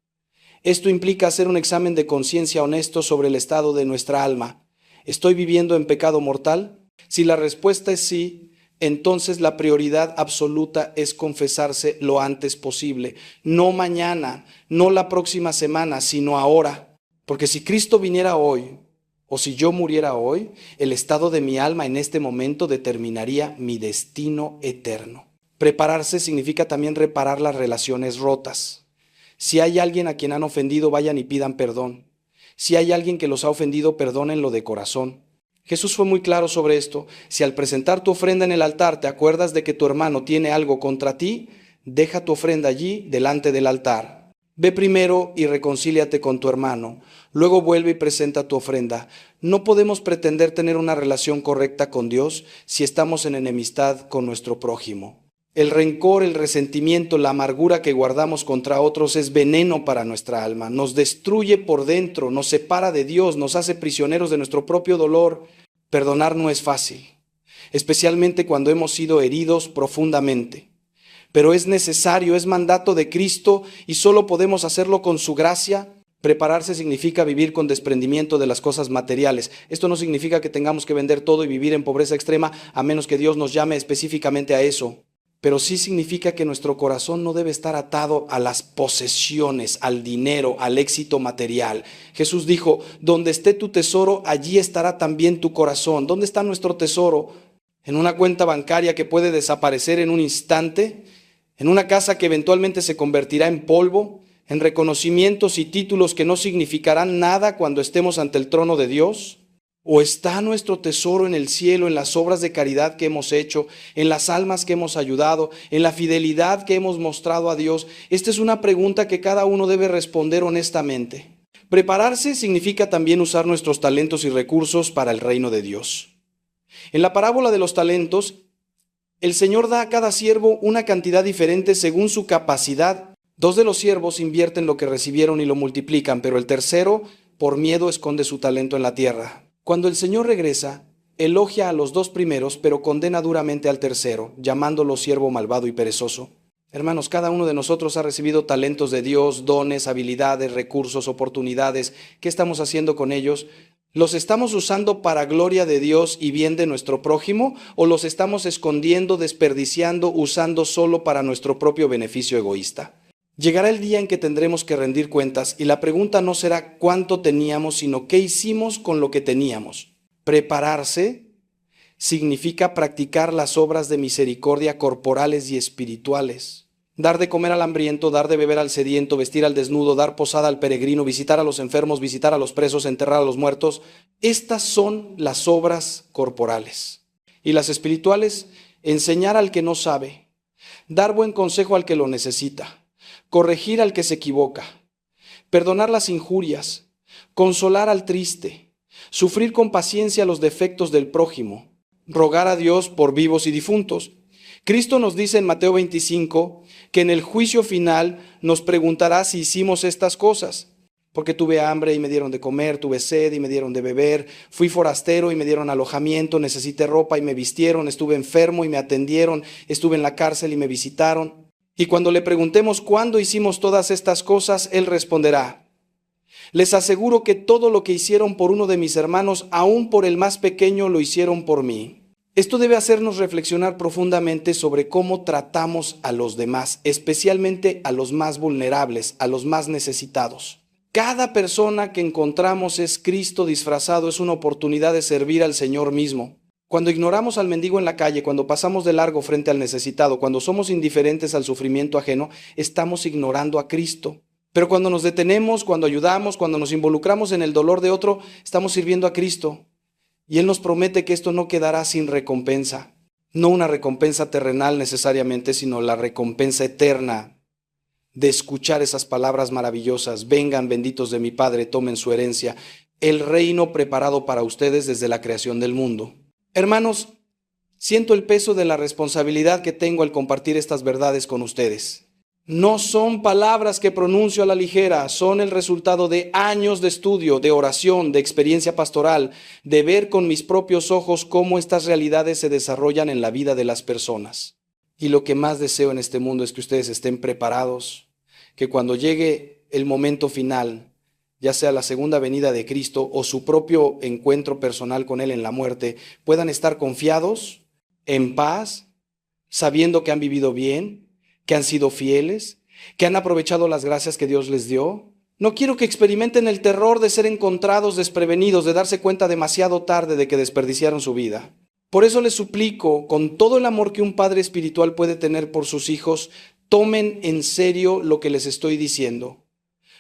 Esto implica hacer un examen de conciencia honesto sobre el estado de nuestra alma. ¿Estoy viviendo en pecado mortal? Si la respuesta es sí, entonces la prioridad absoluta es confesarse lo antes posible. No mañana, no la próxima semana, sino ahora. Porque si Cristo viniera hoy, o si yo muriera hoy, el estado de mi alma en este momento determinaría mi destino eterno. Prepararse significa también reparar las relaciones rotas. Si hay alguien a quien han ofendido, vayan y pidan perdón. Si hay alguien que los ha ofendido, perdónenlo de corazón. Jesús fue muy claro sobre esto. Si al presentar tu ofrenda en el altar te acuerdas de que tu hermano tiene algo contra ti, deja tu ofrenda allí delante del altar. Ve primero y reconcíliate con tu hermano. Luego vuelve y presenta tu ofrenda. No podemos pretender tener una relación correcta con Dios si estamos en enemistad con nuestro prójimo. El rencor, el resentimiento, la amargura que guardamos contra otros es veneno para nuestra alma. Nos destruye por dentro, nos separa de Dios, nos hace prisioneros de nuestro propio dolor. Perdonar no es fácil, especialmente cuando hemos sido heridos profundamente. Pero es necesario, es mandato de Cristo y solo podemos hacerlo con su gracia. Prepararse significa vivir con desprendimiento de las cosas materiales. Esto no significa que tengamos que vender todo y vivir en pobreza extrema, a menos que Dios nos llame específicamente a eso. Pero sí significa que nuestro corazón no debe estar atado a las posesiones, al dinero, al éxito material. Jesús dijo, donde esté tu tesoro, allí estará también tu corazón. ¿Dónde está nuestro tesoro? ¿En una cuenta bancaria que puede desaparecer en un instante? ¿En una casa que eventualmente se convertirá en polvo? ¿En reconocimientos y títulos que no significarán nada cuando estemos ante el trono de Dios? ¿O está nuestro tesoro en el cielo, en las obras de caridad que hemos hecho, en las almas que hemos ayudado, en la fidelidad que hemos mostrado a Dios? Esta es una pregunta que cada uno debe responder honestamente. Prepararse significa también usar nuestros talentos y recursos para el reino de Dios. En la parábola de los talentos, el Señor da a cada siervo una cantidad diferente según su capacidad. 2 de los siervos invierten lo que recibieron y lo multiplican, pero el tercero, por miedo, esconde su talento en la tierra. Cuando el Señor regresa, elogia a los 2 primeros, pero condena duramente al tercero, llamándolo siervo malvado y perezoso. Hermanos, cada uno de nosotros ha recibido talentos de Dios, dones, habilidades, recursos, oportunidades. ¿Qué estamos haciendo con ellos? ¿Los estamos usando para gloria de Dios y bien de nuestro prójimo? ¿O los estamos escondiendo, desperdiciando, usando solo para nuestro propio beneficio egoísta? Llegará el día en que tendremos que rendir cuentas y la pregunta no será cuánto teníamos, sino qué hicimos con lo que teníamos. Prepararse significa practicar las obras de misericordia corporales y espirituales. Dar de comer al hambriento, dar de beber al sediento, vestir al desnudo, dar posada al peregrino, visitar a los enfermos, visitar a los presos, enterrar a los muertos. Estas son las obras corporales. Y las espirituales, enseñar al que no sabe, dar buen consejo al que lo necesita, corregir al que se equivoca, perdonar las injurias, consolar al triste, sufrir con paciencia los defectos del prójimo, rogar a Dios por vivos y difuntos. Cristo nos dice en Mateo 25 que en el juicio final nos preguntará si hicimos estas cosas. Porque tuve hambre y me dieron de comer, tuve sed y me dieron de beber, fui forastero y me dieron alojamiento, necesité ropa y me vistieron, estuve enfermo y me atendieron, estuve en la cárcel y me visitaron. Y cuando le preguntemos cuándo hicimos todas estas cosas, Él responderá, les aseguro que todo lo que hicieron por uno de mis hermanos, aún por el más pequeño, lo hicieron por mí. Esto debe hacernos reflexionar profundamente sobre cómo tratamos a los demás, especialmente a los más vulnerables, a los más necesitados. Cada persona que encontramos es Cristo disfrazado, es una oportunidad de servir al Señor mismo. Cuando ignoramos al mendigo en la calle, cuando pasamos de largo frente al necesitado, cuando somos indiferentes al sufrimiento ajeno, estamos ignorando a Cristo. Pero cuando nos detenemos, cuando ayudamos, cuando nos involucramos en el dolor de otro, estamos sirviendo a Cristo. Y Él nos promete que esto no quedará sin recompensa. No una recompensa terrenal necesariamente, sino la recompensa eterna de escuchar esas palabras maravillosas. Vengan, benditos de mi Padre, tomen su herencia. El reino preparado para ustedes desde la creación del mundo. Hermanos, siento el peso de la responsabilidad que tengo al compartir estas verdades con ustedes. No son palabras que pronuncio a la ligera, son el resultado de años de estudio, de oración, de experiencia pastoral, de ver con mis propios ojos cómo estas realidades se desarrollan en la vida de las personas. Y lo que más deseo en este mundo es que ustedes estén preparados, que cuando llegue el momento final, ya sea la segunda venida de Cristo o su propio encuentro personal con Él en la muerte, puedan estar confiados, en paz, sabiendo que han vivido bien, que han sido fieles, que han aprovechado las gracias que Dios les dio. No quiero que experimenten el terror de ser encontrados desprevenidos, de darse cuenta demasiado tarde de que desperdiciaron su vida. Por eso les suplico, con todo el amor que un padre espiritual puede tener por sus hijos, tomen en serio lo que les estoy diciendo.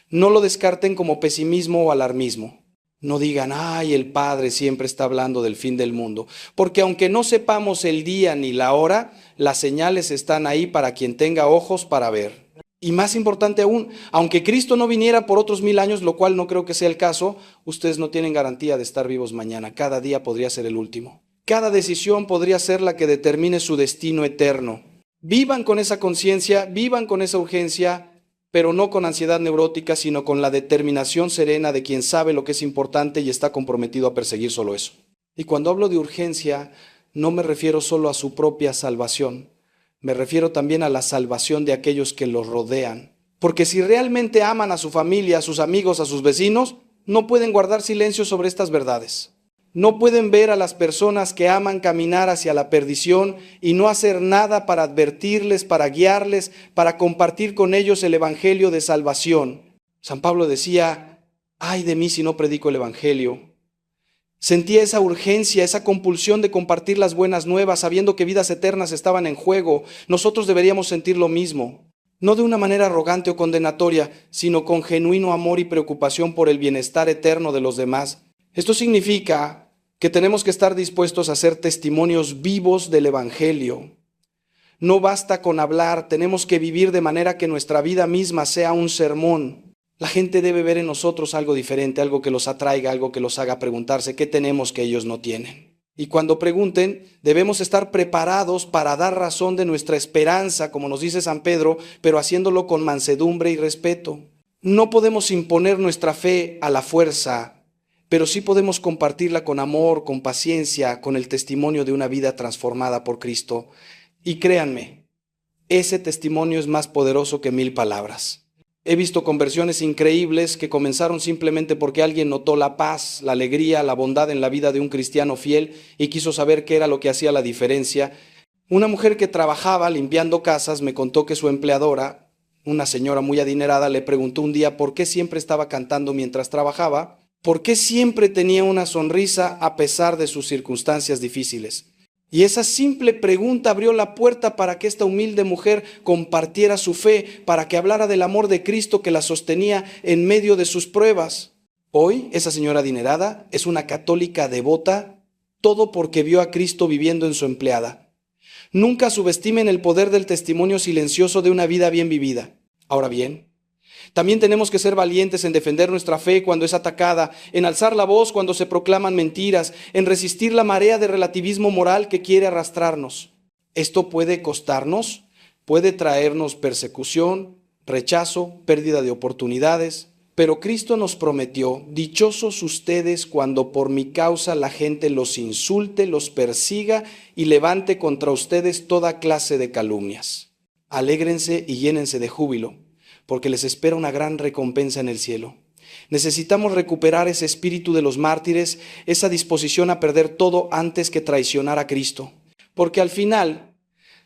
No lo descarten como pesimismo o alarmismo. No digan, ay, el Padre siempre está hablando del fin del mundo. Porque aunque no sepamos el día ni la hora, las señales están ahí para quien tenga ojos para ver. Y más importante aún, aunque Cristo no viniera por otros 1000 años, lo cual no creo que sea el caso, ustedes no tienen garantía de estar vivos mañana. Cada día podría ser el último. Cada decisión podría ser la que determine su destino eterno. Vivan con esa conciencia, vivan con esa urgencia, pero no con ansiedad neurótica, sino con la determinación serena de quien sabe lo que es importante y está comprometido a perseguir solo eso. Y cuando hablo de urgencia, no me refiero solo a su propia salvación, me refiero también a la salvación de aquellos que los rodean. Porque si realmente aman a su familia, a sus amigos, a sus vecinos, no pueden guardar silencio sobre estas verdades. No pueden ver a las personas que aman caminar hacia la perdición y no hacer nada para advertirles, para guiarles, para compartir con ellos el evangelio de salvación. San Pablo decía, ay de mí si no predico el evangelio. Sentía esa urgencia, esa compulsión de compartir las buenas nuevas, sabiendo que vidas eternas estaban en juego. Nosotros deberíamos sentir lo mismo. No de una manera arrogante o condenatoria, sino con genuino amor y preocupación por el bienestar eterno de los demás. Esto significa que tenemos que estar dispuestos a ser testimonios vivos del evangelio. No basta con hablar, tenemos que vivir de manera que nuestra vida misma sea un sermón. La gente debe ver en nosotros algo diferente, algo que los atraiga, algo que los haga preguntarse qué tenemos que ellos no tienen. Y cuando pregunten, debemos estar preparados para dar razón de nuestra esperanza, como nos dice San Pedro, pero haciéndolo con mansedumbre y respeto. No podemos imponer nuestra fe a la fuerza, pero sí podemos compartirla con amor, con paciencia, con el testimonio de una vida transformada por Cristo. Y créanme, ese testimonio es más poderoso que 1000 palabras. He visto conversiones increíbles que comenzaron simplemente porque alguien notó la paz, la alegría, la bondad en la vida de un cristiano fiel y quiso saber qué era lo que hacía la diferencia. Una mujer que trabajaba limpiando casas me contó que su empleadora, una señora muy adinerada, le preguntó un día por qué siempre estaba cantando mientras trabajaba. ¿Por qué siempre tenía una sonrisa a pesar de sus circunstancias difíciles? Y esa simple pregunta abrió la puerta para que esta humilde mujer compartiera su fe, para que hablara del amor de Cristo que la sostenía en medio de sus pruebas. Hoy, esa señora adinerada es una católica devota, todo porque vio a Cristo viviendo en su empleada. Nunca subestimen el poder del testimonio silencioso de una vida bien vivida. Ahora bien, también tenemos que ser valientes en defender nuestra fe cuando es atacada, en alzar la voz cuando se proclaman mentiras, en resistir la marea de relativismo moral que quiere arrastrarnos. Esto puede costarnos, puede traernos persecución, rechazo, pérdida de oportunidades, pero Cristo nos prometió, dichosos ustedes cuando por mi causa la gente los insulte, los persiga y levante contra ustedes toda clase de calumnias. Alégrense y llénense de júbilo, porque les espera una gran recompensa en el cielo. Necesitamos recuperar ese espíritu de los mártires, esa disposición a perder todo antes que traicionar a Cristo. Porque al final,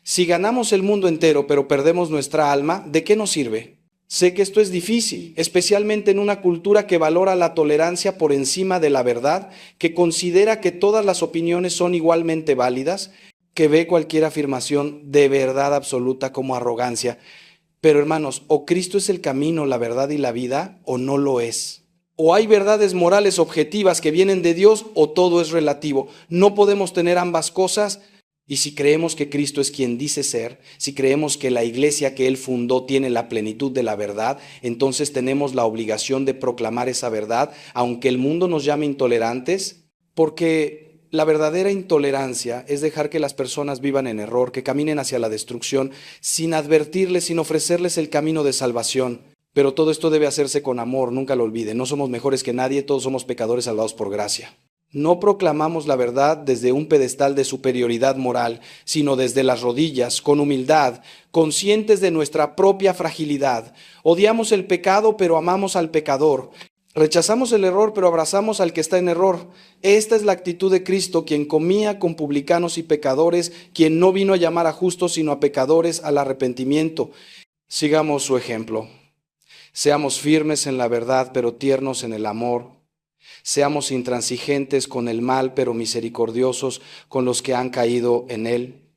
si ganamos el mundo entero pero perdemos nuestra alma, ¿de qué nos sirve? Sé que esto es difícil, especialmente en una cultura que valora la tolerancia por encima de la verdad, que considera que todas las opiniones son igualmente válidas, que ve cualquier afirmación de verdad absoluta como arrogancia. Pero hermanos, o Cristo es el camino, la verdad y la vida, o no lo es. O hay verdades morales objetivas que vienen de Dios, o todo es relativo. No podemos tener ambas cosas. Y si creemos que Cristo es quien dice ser, si creemos que la iglesia que Él fundó tiene la plenitud de la verdad, entonces tenemos la obligación de proclamar esa verdad, aunque el mundo nos llame intolerantes, porque la verdadera intolerancia es dejar que las personas vivan en error, que caminen hacia la destrucción, sin advertirles, sin ofrecerles el camino de salvación. Pero todo esto debe hacerse con amor, nunca lo olviden. No somos mejores que nadie, todos somos pecadores salvados por gracia. No proclamamos la verdad desde un pedestal de superioridad moral, sino desde las rodillas, con humildad, conscientes de nuestra propia fragilidad. Odiamos el pecado, pero amamos al pecador. Rechazamos el error, pero abrazamos al que está en error. Esta es la actitud de Cristo, quien comía con publicanos y pecadores, quien no vino a llamar a justos, sino a pecadores al arrepentimiento. Sigamos su ejemplo. Seamos firmes en la verdad, pero tiernos en el amor. Seamos intransigentes con el mal, pero misericordiosos con los que han caído en él.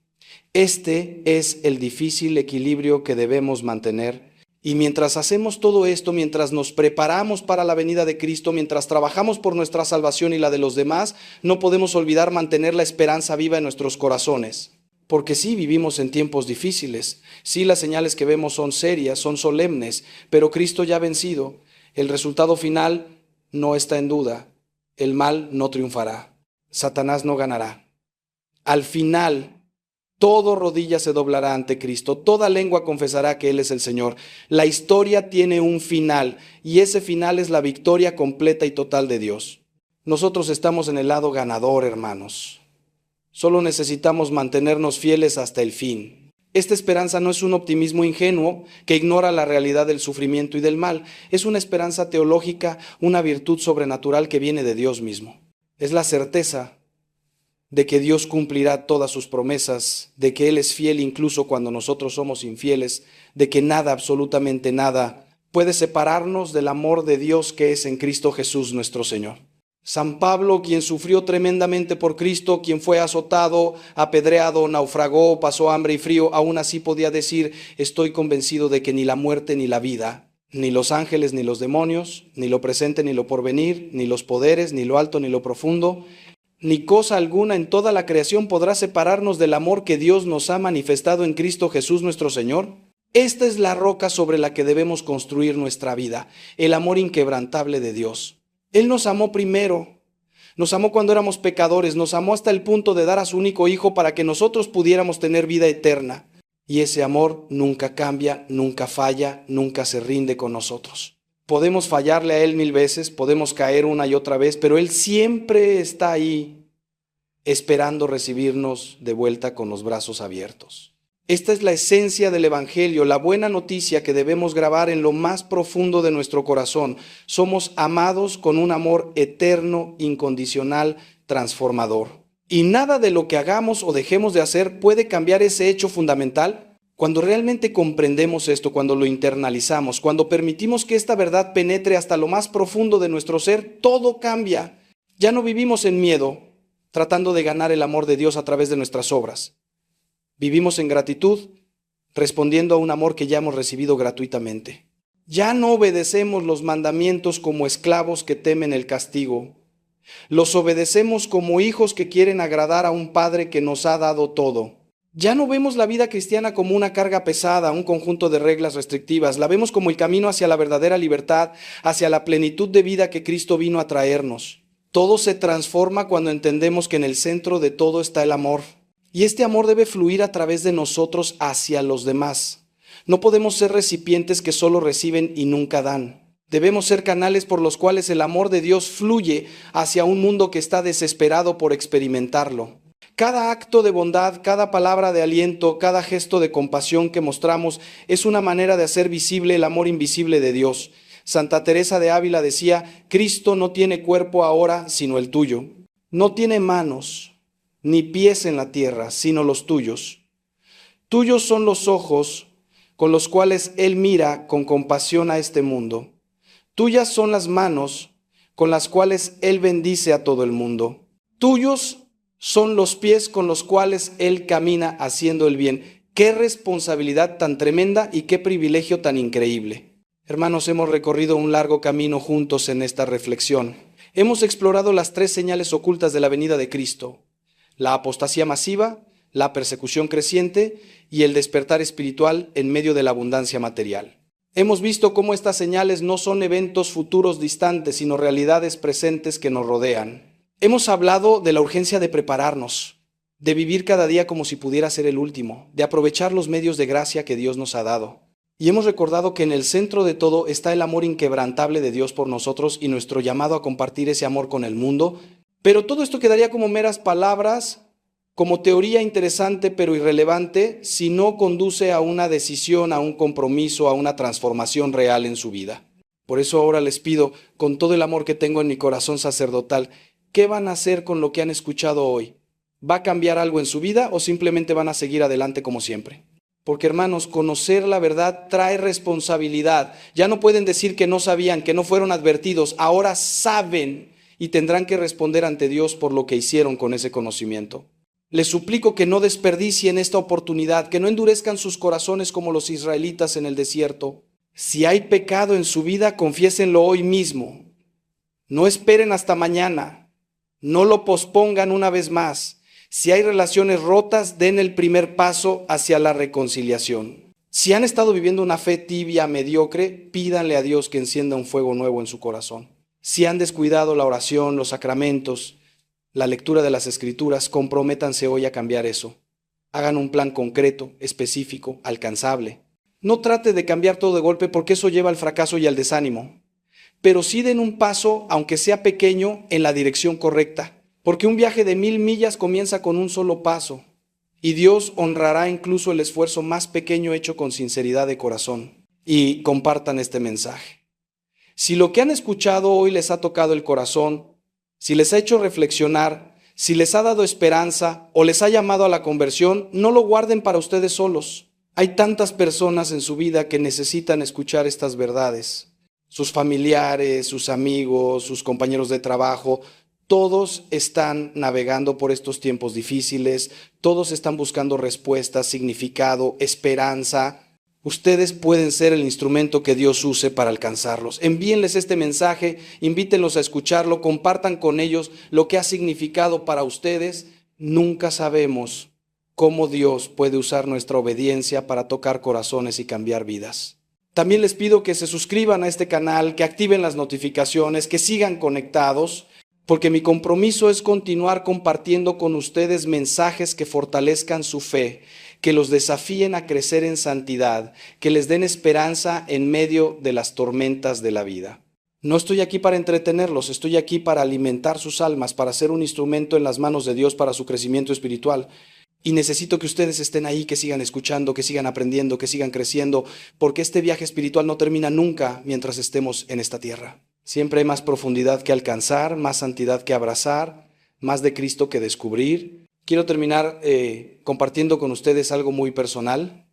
Este es el difícil equilibrio que debemos mantener. Y mientras hacemos todo esto, mientras nos preparamos para la venida de Cristo, mientras trabajamos por nuestra salvación y la de los demás, no podemos olvidar mantener la esperanza viva en nuestros corazones. Porque sí, vivimos en tiempos difíciles, sí, las señales que vemos son serias, son solemnes, pero Cristo ya ha vencido. El resultado final no está en duda. El mal no triunfará. Satanás no ganará. Al final, toda rodilla se doblará ante Cristo, toda lengua confesará que Él es el Señor. La historia tiene un final, y ese final es la victoria completa y total de Dios. Nosotros estamos en el lado ganador, hermanos. Solo necesitamos mantenernos fieles hasta el fin. Esta esperanza no es un optimismo ingenuo que ignora la realidad del sufrimiento y del mal. Es una esperanza teológica, una virtud sobrenatural que viene de Dios mismo. Es la certeza de que Dios cumplirá todas sus promesas, de que Él es fiel incluso cuando nosotros somos infieles, de que nada, absolutamente nada, puede separarnos del amor de Dios que es en Cristo Jesús nuestro Señor. San Pablo, quien sufrió tremendamente por Cristo, quien fue azotado, apedreado, naufragó, pasó hambre y frío, aún así podía decir: estoy convencido de que ni la muerte ni la vida, ni los ángeles ni los demonios, ni lo presente ni lo porvenir, ni los poderes, ni lo alto ni lo profundo, ni cosa alguna en toda la creación podrá separarnos del amor que Dios nos ha manifestado en Cristo Jesús nuestro Señor. Esta es la roca sobre la que debemos construir nuestra vida, el amor inquebrantable de Dios. Él nos amó primero, nos amó cuando éramos pecadores, nos amó hasta el punto de dar a su único Hijo para que nosotros pudiéramos tener vida eterna. Y ese amor nunca cambia, nunca falla, nunca se rinde con nosotros. Podemos fallarle a Él 1000 veces, podemos caer una y otra vez, pero Él siempre está ahí, esperando recibirnos de vuelta con los brazos abiertos. Esta es la esencia del Evangelio, la buena noticia que debemos grabar en lo más profundo de nuestro corazón. Somos amados con un amor eterno, incondicional, transformador. Y nada de lo que hagamos o dejemos de hacer puede cambiar ese hecho fundamental. Cuando realmente comprendemos esto, cuando lo internalizamos, cuando permitimos que esta verdad penetre hasta lo más profundo de nuestro ser, todo cambia. Ya no vivimos en miedo, tratando de ganar el amor de Dios a través de nuestras obras. Vivimos en gratitud, respondiendo a un amor que ya hemos recibido gratuitamente. Ya no obedecemos los mandamientos como esclavos que temen el castigo. Los obedecemos como hijos que quieren agradar a un Padre que nos ha dado todo. Ya no vemos la vida cristiana como una carga pesada, un conjunto de reglas restrictivas. La vemos como el camino hacia la verdadera libertad, hacia la plenitud de vida que Cristo vino a traernos. Todo se transforma cuando entendemos que en el centro de todo está el amor. Y este amor debe fluir a través de nosotros hacia los demás. No podemos ser recipientes que solo reciben y nunca dan. Debemos ser canales por los cuales el amor de Dios fluye hacia un mundo que está desesperado por experimentarlo. Cada acto de bondad, cada palabra de aliento, cada gesto de compasión que mostramos es una manera de hacer visible el amor invisible de Dios. Santa Teresa de Ávila decía: Cristo no tiene cuerpo ahora sino el tuyo. No tiene manos ni pies en la tierra, sino los tuyos. Tuyos son los ojos con los cuales Él mira con compasión a este mundo. Tuyas son las manos con las cuales Él bendice a todo el mundo. Tuyos son los pies con los cuales Él camina haciendo el bien. Qué responsabilidad tan tremenda y qué privilegio tan increíble. Hermanos, hemos recorrido un largo camino juntos en esta reflexión. Hemos explorado las 3 señales ocultas de la venida de Cristo: la apostasía masiva, la persecución creciente y el despertar espiritual en medio de la abundancia material. Hemos visto cómo estas señales no son eventos futuros distantes, sino realidades presentes que nos rodean. Hemos hablado de la urgencia de prepararnos, de vivir cada día como si pudiera ser el último, de aprovechar los medios de gracia que Dios nos ha dado. Y hemos recordado que en el centro de todo está el amor inquebrantable de Dios por nosotros y nuestro llamado a compartir ese amor con el mundo. Pero todo esto quedaría como meras palabras, como teoría interesante pero irrelevante, si no conduce a una decisión, a un compromiso, a una transformación real en su vida. Por eso ahora les pido, con todo el amor que tengo en mi corazón sacerdotal, ¿qué van a hacer con lo que han escuchado hoy? ¿Va a cambiar algo en su vida o simplemente van a seguir adelante como siempre? Porque hermanos, conocer la verdad trae responsabilidad. Ya no pueden decir que no sabían, que no fueron advertidos. Ahora saben y tendrán que responder ante Dios por lo que hicieron con ese conocimiento. Les suplico que no desperdicien esta oportunidad, que no endurezcan sus corazones como los israelitas en el desierto. Si hay pecado en su vida, confiésenlo hoy mismo. No esperen hasta mañana. No lo pospongan una vez más. Si hay relaciones rotas, den el primer paso hacia la reconciliación. Si han estado viviendo una fe tibia, mediocre, pídanle a Dios que encienda un fuego nuevo en su corazón. Si han descuidado la oración, los sacramentos, la lectura de las Escrituras, comprométanse hoy a cambiar eso. Hagan un plan concreto, específico, alcanzable. No trate de cambiar todo de golpe porque eso lleva al fracaso y al desánimo. Pero sí den un paso, aunque sea pequeño, en la dirección correcta. Porque un viaje de 1000 millas comienza con un solo paso. Y Dios honrará incluso el esfuerzo más pequeño hecho con sinceridad de corazón. Y compartan este mensaje. Si lo que han escuchado hoy les ha tocado el corazón, si les ha hecho reflexionar, si les ha dado esperanza o les ha llamado a la conversión, no lo guarden para ustedes solos. Hay tantas personas en su vida que necesitan escuchar estas verdades. Sus familiares, sus amigos, sus compañeros de trabajo, todos están navegando por estos tiempos difíciles, todos están buscando respuestas, significado, esperanza. Ustedes pueden ser el instrumento que Dios use para alcanzarlos. Envíenles este mensaje, invítenlos a escucharlo, compartan con ellos lo que ha significado para ustedes. Nunca sabemos cómo Dios puede usar nuestra obediencia para tocar corazones y cambiar vidas. También les pido que se suscriban a este canal, que activen las notificaciones, que sigan conectados, porque mi compromiso es continuar compartiendo con ustedes mensajes que fortalezcan su fe, que los desafíen a crecer en santidad, que les den esperanza en medio de las tormentas de la vida. No estoy aquí para entretenerlos, estoy aquí para alimentar sus almas, para ser un instrumento en las manos de Dios para su crecimiento espiritual. Y necesito que ustedes estén ahí, que sigan escuchando, que sigan aprendiendo, que sigan creciendo, porque este viaje espiritual no termina nunca mientras estemos en esta tierra. Siempre hay más profundidad que alcanzar, más santidad que abrazar, más de Cristo que descubrir. Quiero terminar compartiendo con ustedes algo muy personal.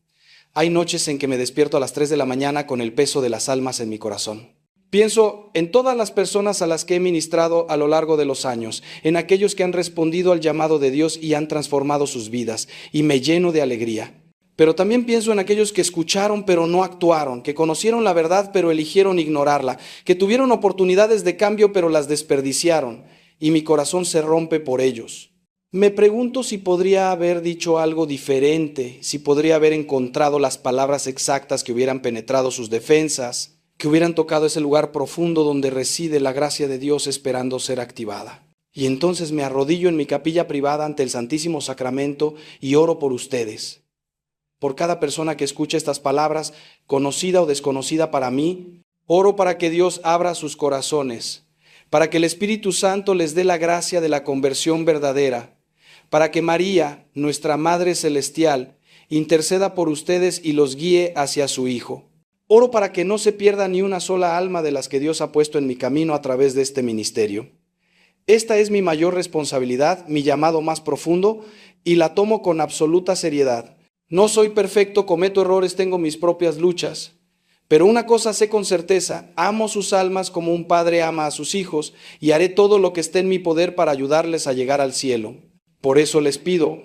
Hay noches en que me despierto a las 3 de la mañana con el peso de las almas en mi corazón. Pienso en todas las personas a las que he ministrado a lo largo de los años, en aquellos que han respondido al llamado de Dios y han transformado sus vidas, y me lleno de alegría. Pero también pienso en aquellos que escucharon pero no actuaron, que conocieron la verdad pero eligieron ignorarla, que tuvieron oportunidades de cambio pero las desperdiciaron, y mi corazón se rompe por ellos. Me pregunto si podría haber dicho algo diferente, si podría haber encontrado las palabras exactas que hubieran penetrado sus defensas, que hubieran tocado ese lugar profundo donde reside la gracia de Dios esperando ser activada. Y entonces me arrodillo en mi capilla privada ante el Santísimo Sacramento y oro por ustedes. Por cada persona que escuche estas palabras, conocida o desconocida para mí, oro para que Dios abra sus corazones, para que el Espíritu Santo les dé la gracia de la conversión verdadera, para que María, nuestra Madre Celestial, interceda por ustedes y los guíe hacia su Hijo. Oro para que no se pierda ni una sola alma de las que Dios ha puesto en mi camino a través de este ministerio. Esta es mi mayor responsabilidad, mi llamado más profundo, y la tomo con absoluta seriedad. No soy perfecto, cometo errores, tengo mis propias luchas. Pero una cosa sé con certeza, amo sus almas como un padre ama a sus hijos, y haré todo lo que esté en mi poder para ayudarles a llegar al cielo. Por eso les pido,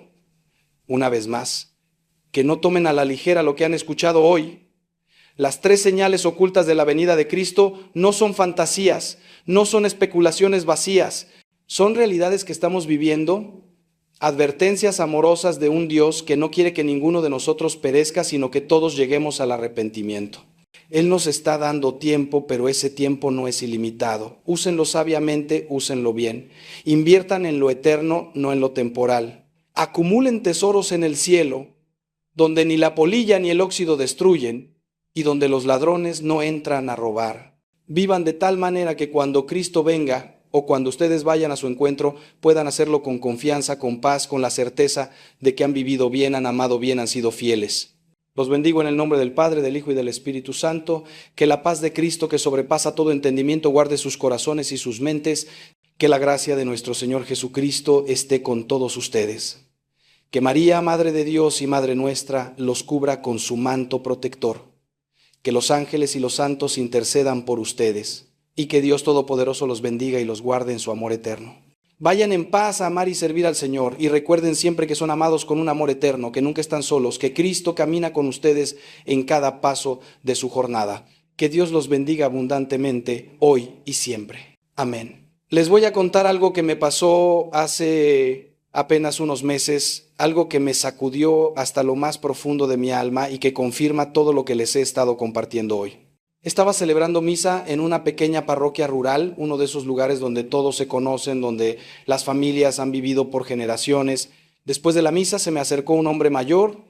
una vez más, que no tomen a la ligera lo que han escuchado hoy. Las 3 señales ocultas de la venida de Cristo no son fantasías, no son especulaciones vacías, son realidades que estamos viviendo, advertencias amorosas de un Dios que no quiere que ninguno de nosotros perezca, sino que todos lleguemos al arrepentimiento. Él nos está dando tiempo, pero ese tiempo no es ilimitado. Úsenlo sabiamente, úsenlo bien. Inviertan en lo eterno, no en lo temporal. Acumulen tesoros en el cielo, donde ni la polilla ni el óxido destruyen, y donde los ladrones no entran a robar. Vivan de tal manera que cuando Cristo venga, o cuando ustedes vayan a su encuentro, puedan hacerlo con confianza, con paz, con la certeza de que han vivido bien, han amado bien, han sido fieles. Los bendigo en el nombre del Padre, del Hijo y del Espíritu Santo. Que la paz de Cristo, que sobrepasa todo entendimiento, guarde sus corazones y sus mentes. Que la gracia de nuestro Señor Jesucristo esté con todos ustedes. Que María, Madre de Dios y Madre nuestra, los cubra con su manto protector. Que los ángeles y los santos intercedan por ustedes. Y que Dios Todopoderoso los bendiga y los guarde en su amor eterno. Vayan en paz a amar y servir al Señor, y recuerden siempre que son amados con un amor eterno, que nunca están solos, que Cristo camina con ustedes en cada paso de su jornada. Que Dios los bendiga abundantemente hoy y siempre. Amén. Les voy a contar algo que me pasó hace apenas unos meses, algo que me sacudió hasta lo más profundo de mi alma y que confirma todo lo que les he estado compartiendo hoy. Estaba celebrando misa en una pequeña parroquia rural, uno de esos lugares donde todos se conocen, donde las familias han vivido por generaciones. Después de la misa se me acercó un hombre mayor,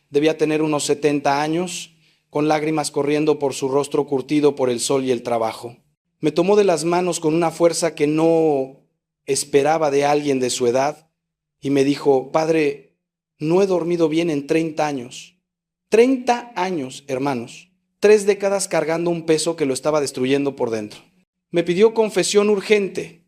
debía tener unos 70 años, con lágrimas corriendo por su rostro curtido por el sol y el trabajo. Me tomó de las manos con una fuerza que no esperaba de alguien de su edad y me dijo: Padre, no he dormido bien en 30 años. 30 años, hermanos. 3 décadas cargando un peso que lo estaba destruyendo por dentro. Me pidió confesión urgente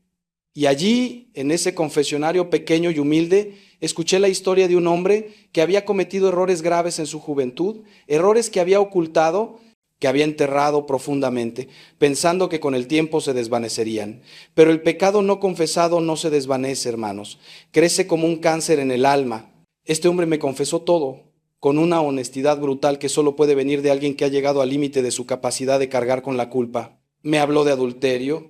y allí, en ese confesionario pequeño y humilde, escuché la historia de un hombre que había cometido errores graves en su juventud, errores que había ocultado, que había enterrado profundamente, pensando que con el tiempo se desvanecerían. Pero el pecado no confesado no se desvanece, hermanos, crece como un cáncer en el alma. Este hombre me confesó todo, con una honestidad brutal que solo puede venir de alguien que ha llegado al límite de su capacidad de cargar con la culpa. Me habló de adulterio,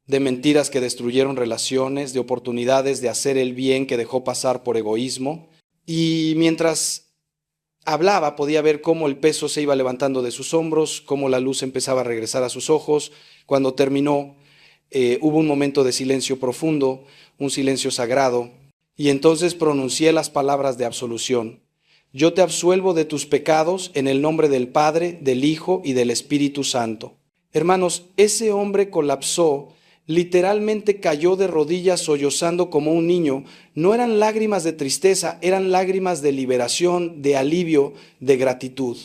de mentiras que destruyeron relaciones, de oportunidades de hacer el bien que dejó pasar por egoísmo. Y mientras hablaba podía ver cómo el peso se iba levantando de sus hombros, cómo la luz empezaba a regresar a sus ojos. Cuando terminó, hubo un momento de silencio profundo, un silencio sagrado, y entonces pronuncié las palabras de absolución. Yo te absuelvo de tus pecados en el nombre del Padre, del Hijo y del Espíritu Santo. Hermanos, ese hombre colapsó, literalmente cayó de rodillas sollozando como un niño. No eran lágrimas de tristeza, eran lágrimas de liberación, de alivio, de gratitud.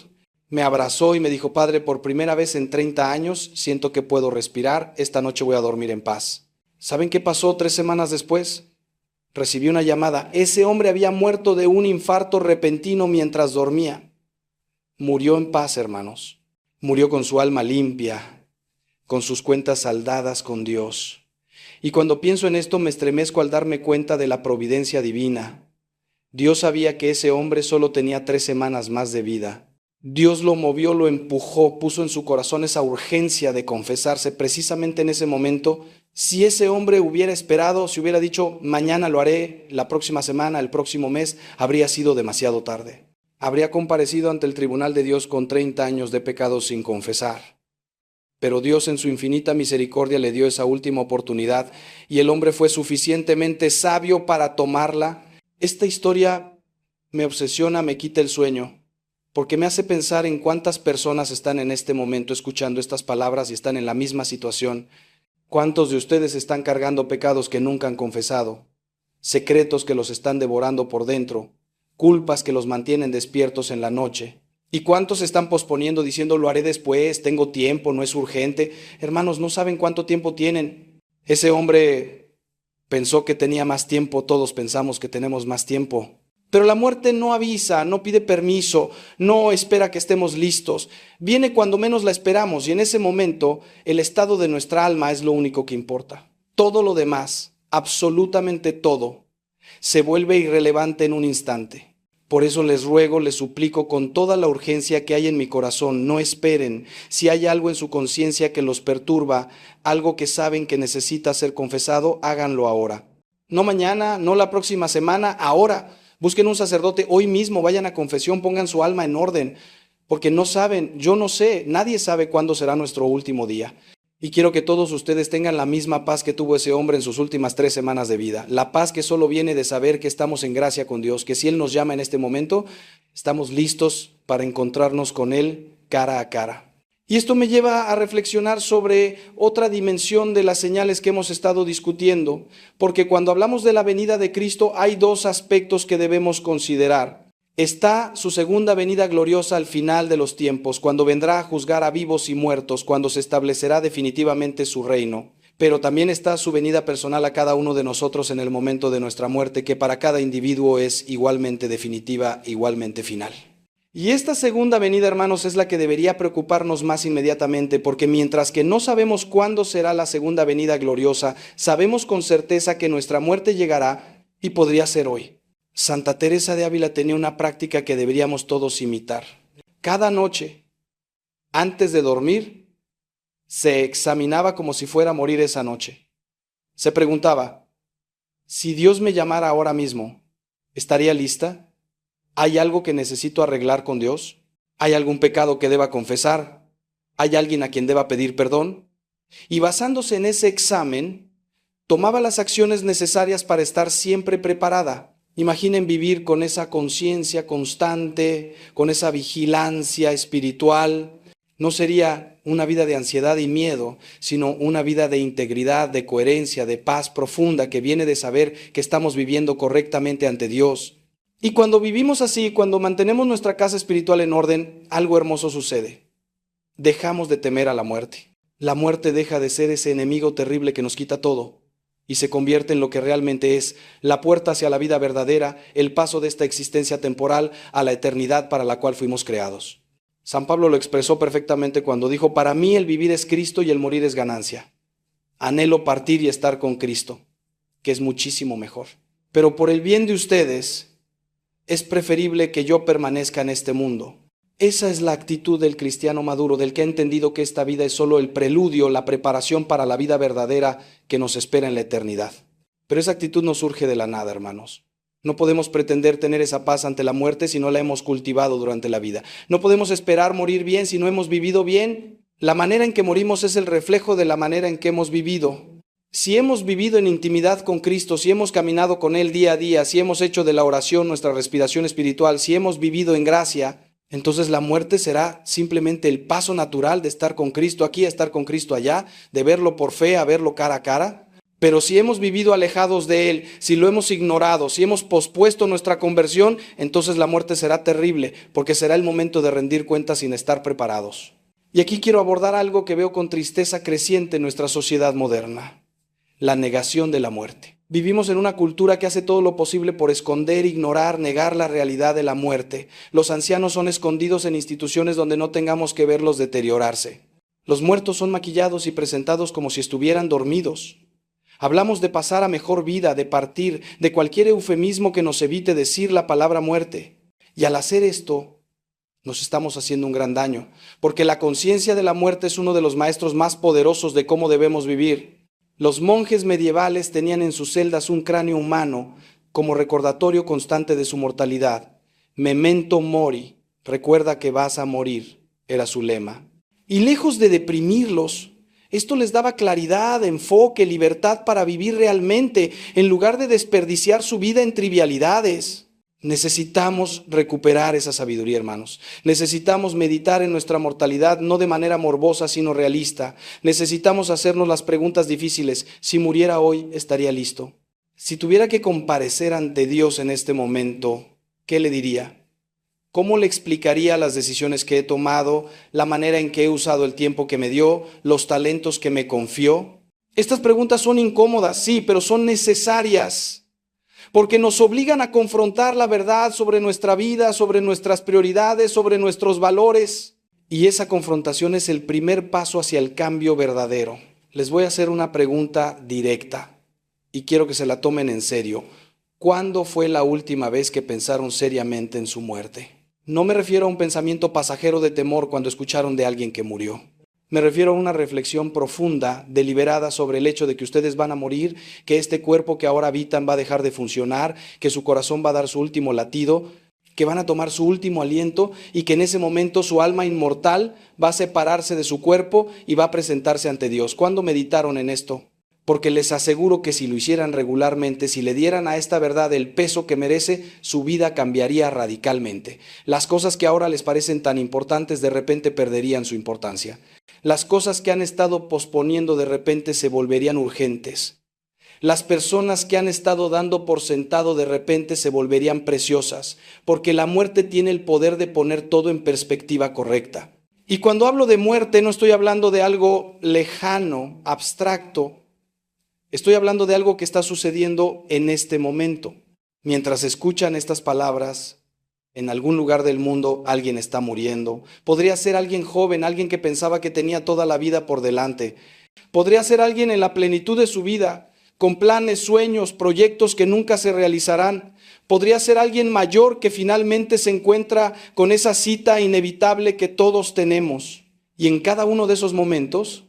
Me abrazó y me dijo: Padre, por primera vez en 30 años siento que puedo respirar, esta noche voy a dormir en paz. ¿Saben qué pasó 3 semanas después? Recibí una llamada. Ese hombre había muerto de un infarto repentino mientras dormía. Murió en paz, hermanos. Murió con su alma limpia, con sus cuentas saldadas con Dios. Y cuando pienso en esto me estremezco al darme cuenta de la providencia divina. Dios sabía que ese hombre solo tenía 3 semanas más de vida. Dios lo movió, lo empujó, puso en su corazón esa urgencia de confesarse precisamente en ese momento. Si ese hombre hubiera esperado, si hubiera dicho mañana lo haré, la próxima semana, el próximo mes, habría sido demasiado tarde. Habría comparecido ante el tribunal de Dios con 30 años de pecados sin confesar. Pero Dios en su infinita misericordia le dio esa última oportunidad y el hombre fue suficientemente sabio para tomarla. Esta historia me obsesiona, me quita el sueño, porque me hace pensar en cuántas personas están en este momento escuchando estas palabras y están en la misma situación. ¿Cuántos de ustedes están cargando pecados que nunca han confesado? Secretos que los están devorando por dentro, culpas que los mantienen despiertos en la noche. ¿Y cuántos están posponiendo diciendo lo haré después, tengo tiempo, no es urgente? Hermanos, no saben cuánto tiempo tienen. Ese hombre pensó que tenía más tiempo, todos pensamos que tenemos más tiempo. Pero la muerte no avisa, no pide permiso, no espera que estemos listos. Viene cuando menos la esperamos y en ese momento el estado de nuestra alma es lo único que importa. Todo lo demás, absolutamente todo, se vuelve irrelevante en un instante. Por eso les ruego, les suplico con toda la urgencia que hay en mi corazón, no esperen. Si hay algo en su conciencia que los perturba, algo que saben que necesita ser confesado, háganlo ahora. No mañana, no la próxima semana, ahora. Busquen un sacerdote hoy mismo, vayan a confesión, pongan su alma en orden. porque no saben, yo no sé, nadie sabe cuándo será nuestro último día. Y quiero que todos ustedes tengan la misma paz que tuvo ese hombre en sus últimas 3 semanas de vida. La paz que solo viene de saber que estamos en gracia con Dios, que si Él nos llama en este momento, estamos listos para encontrarnos con Él cara a cara. Y esto me lleva a reflexionar sobre otra dimensión de las señales que hemos estado discutiendo, porque cuando hablamos de la venida de Cristo hay 2 aspectos que debemos considerar. Está su segunda venida gloriosa al final de los tiempos, cuando vendrá a juzgar a vivos y muertos, cuando se establecerá definitivamente su reino. Pero también está su venida personal a cada uno de nosotros en el momento de nuestra muerte, que para cada individuo es igualmente definitiva, igualmente final. Y esta segunda venida, hermanos, es la que debería preocuparnos más inmediatamente, porque mientras que no sabemos cuándo será la segunda venida gloriosa, sabemos con certeza que nuestra muerte llegará y podría ser hoy. Santa Teresa de Ávila tenía una práctica que deberíamos todos imitar. Cada noche, antes de dormir, se examinaba como si fuera a morir esa noche. Se preguntaba, si Dios me llamara ahora mismo, ¿estaría lista? ¿Hay algo que necesito arreglar con Dios? ¿Hay algún pecado que deba confesar? ¿Hay alguien a quien deba pedir perdón? Y basándose en ese examen, tomaba las acciones necesarias para estar siempre preparada. Imaginen vivir con esa conciencia constante, con esa vigilancia espiritual. No sería una vida de ansiedad y miedo, sino una vida de integridad, de coherencia, de paz profunda que viene de saber que estamos viviendo correctamente ante Dios. Y cuando vivimos así, cuando mantenemos nuestra casa espiritual en orden, algo hermoso sucede. Dejamos de temer a la muerte. La muerte deja de ser ese enemigo terrible que nos quita todo y se convierte en lo que realmente es, la puerta hacia la vida verdadera, el paso de esta existencia temporal a la eternidad para la cual fuimos creados. San Pablo lo expresó perfectamente cuando dijo, para mí el vivir es Cristo y el morir es ganancia. Anhelo partir y estar con Cristo, que es muchísimo mejor. Pero por el bien de ustedes, es preferible que yo permanezca en este mundo. Esa es la actitud del cristiano maduro, del que ha entendido que esta vida es solo el preludio, la preparación para la vida verdadera que nos espera en la eternidad. Pero esa actitud no surge de la nada, hermanos. No podemos pretender tener esa paz ante la muerte si no la hemos cultivado durante la vida. No podemos esperar morir bien si no hemos vivido bien. La manera en que morimos es el reflejo de la manera en que hemos vivido. Si hemos vivido en intimidad con Cristo, si hemos caminado con Él día a día, si hemos hecho de la oración nuestra respiración espiritual, si hemos vivido en gracia, entonces la muerte será simplemente el paso natural de estar con Cristo aquí a estar con Cristo allá, de verlo por fe a verlo cara a cara. Pero si hemos vivido alejados de Él, si lo hemos ignorado, si hemos pospuesto nuestra conversión, entonces la muerte será terrible, porque será el momento de rendir cuentas sin estar preparados. Y aquí quiero abordar algo que veo con tristeza creciente en nuestra sociedad moderna: la negación de la muerte. Vivimos en una cultura que hace todo lo posible por esconder, ignorar, negar la realidad de la muerte. Los ancianos son escondidos en instituciones donde no tengamos que verlos deteriorarse. Los muertos son maquillados y presentados como si estuvieran dormidos. Hablamos de pasar a mejor vida, de partir, de cualquier eufemismo que nos evite decir la palabra muerte. Y al hacer esto, nos estamos haciendo un gran daño, porque la conciencia de la muerte es uno de los maestros más poderosos de cómo debemos vivir. Los monjes medievales tenían en sus celdas un cráneo humano como recordatorio constante de su mortalidad. Memento mori, recuerda que vas a morir, era su lema. Y lejos de deprimirlos, esto les daba claridad, enfoque, libertad para vivir realmente, en lugar de desperdiciar su vida en trivialidades. Necesitamos recuperar esa sabiduría, hermanos. Necesitamos meditar en nuestra mortalidad, no de manera morbosa, sino realista. Necesitamos hacernos las preguntas difíciles. Si muriera hoy, ¿estaría listo? Si tuviera que comparecer ante Dios en este momento, ¿qué le diría? ¿Cómo le explicaría las decisiones que he tomado, la manera en que he usado el tiempo que me dio, los talentos que me confió? Estas preguntas son incómodas, sí, pero son necesarias, porque nos obligan a confrontar la verdad sobre nuestra vida, sobre nuestras prioridades, sobre nuestros valores. Y esa confrontación es el primer paso hacia el cambio verdadero. Les voy a hacer una pregunta directa y quiero que se la tomen en serio. ¿Cuándo fue la última vez que pensaron seriamente en su muerte? No me refiero a un pensamiento pasajero de temor cuando escucharon de alguien que murió. Me refiero a una reflexión profunda, deliberada sobre el hecho de que ustedes van a morir, que este cuerpo que ahora habitan va a dejar de funcionar, que su corazón va a dar su último latido. que van a tomar su último aliento y que en ese momento su alma inmortal va a separarse de su cuerpo y va a presentarse ante Dios. ¿Cuándo meditaron en esto? Porque les aseguro que si lo hicieran regularmente, si le dieran a esta verdad el peso que merece, su vida cambiaría radicalmente. Las cosas que ahora les parecen tan importantes de repente perderían su importancia. Las cosas que han estado posponiendo de repente se volverían urgentes. Las personas que han estado dando por sentado de repente se volverían preciosas, porque la muerte tiene el poder de poner todo en perspectiva correcta. Y cuando hablo de muerte no estoy hablando de algo lejano, abstracto. Estoy hablando de algo que está sucediendo en este momento. Mientras escuchan estas palabras, en algún lugar del mundo alguien está muriendo. Podría ser alguien joven, alguien que pensaba que tenía toda la vida por delante. Podría ser alguien en la plenitud de su vida, con planes, sueños, proyectos que nunca se realizarán. Podría ser alguien mayor que finalmente se encuentra con esa cita inevitable que todos tenemos. Y en cada uno de esos momentos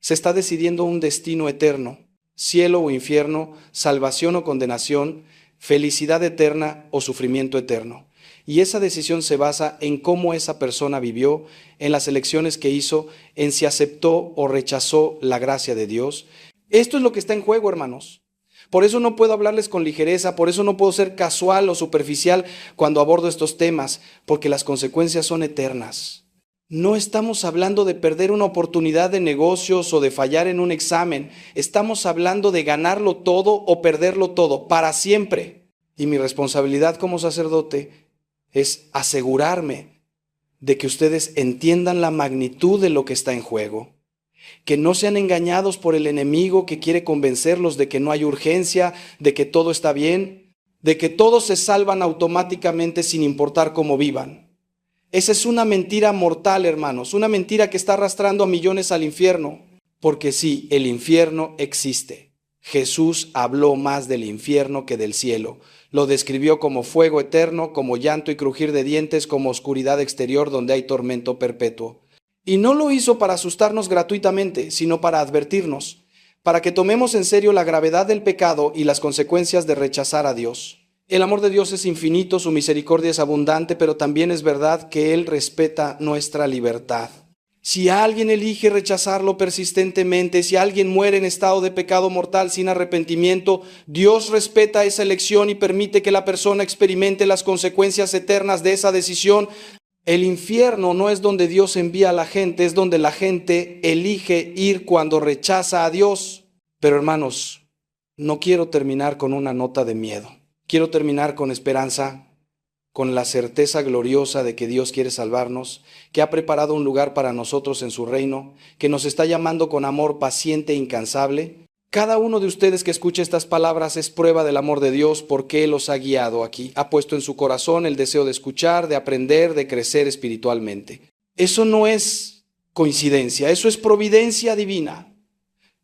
se está decidiendo un destino eterno. Cielo o infierno, salvación o condenación, felicidad eterna o sufrimiento eterno. Y esa decisión se basa en cómo esa persona vivió, en las elecciones que hizo, en si aceptó o rechazó la gracia de Dios. Esto es lo que está en juego, hermanos. Por eso no puedo hablarles con ligereza, por eso no puedo ser casual o superficial cuando abordo estos temas, porque las consecuencias son eternas. No estamos hablando de perder una oportunidad de negocios o de fallar en un examen. Estamos hablando de ganarlo todo o perderlo todo, para siempre. Y mi responsabilidad como sacerdote es asegurarme de que ustedes entiendan la magnitud de lo que está en juego. Que no sean engañados por el enemigo que quiere convencerlos de que no hay urgencia, de que todo está bien, de que todos se salvan automáticamente sin importar cómo vivan. Esa es una mentira mortal, hermanos, una mentira que está arrastrando a millones al infierno. Porque sí, el infierno existe. Jesús habló más del infierno que del cielo. Lo describió como fuego eterno, como llanto y crujir de dientes, como oscuridad exterior donde hay tormento perpetuo. Y no lo hizo para asustarnos gratuitamente, sino para advertirnos, para que tomemos en serio la gravedad del pecado y las consecuencias de rechazar a Dios. El amor de Dios es infinito, su misericordia es abundante, pero también es verdad que Él respeta nuestra libertad. Si alguien elige rechazarlo persistentemente, si alguien muere en estado de pecado mortal sin arrepentimiento, Dios respeta esa elección y permite que la persona experimente las consecuencias eternas de esa decisión. El infierno no es donde Dios envía a la gente, es donde la gente elige ir cuando rechaza a Dios. Pero hermanos, no quiero terminar con una nota de miedo. Quiero terminar con esperanza, con la certeza gloriosa de que Dios quiere salvarnos, que ha preparado un lugar para nosotros en su reino, que nos está llamando con amor paciente e incansable. Cada uno de ustedes que escuche estas palabras es prueba del amor de Dios porque Él los ha guiado aquí. Ha puesto en su corazón el deseo de escuchar, de aprender, de crecer espiritualmente. Eso no es coincidencia, eso es providencia divina.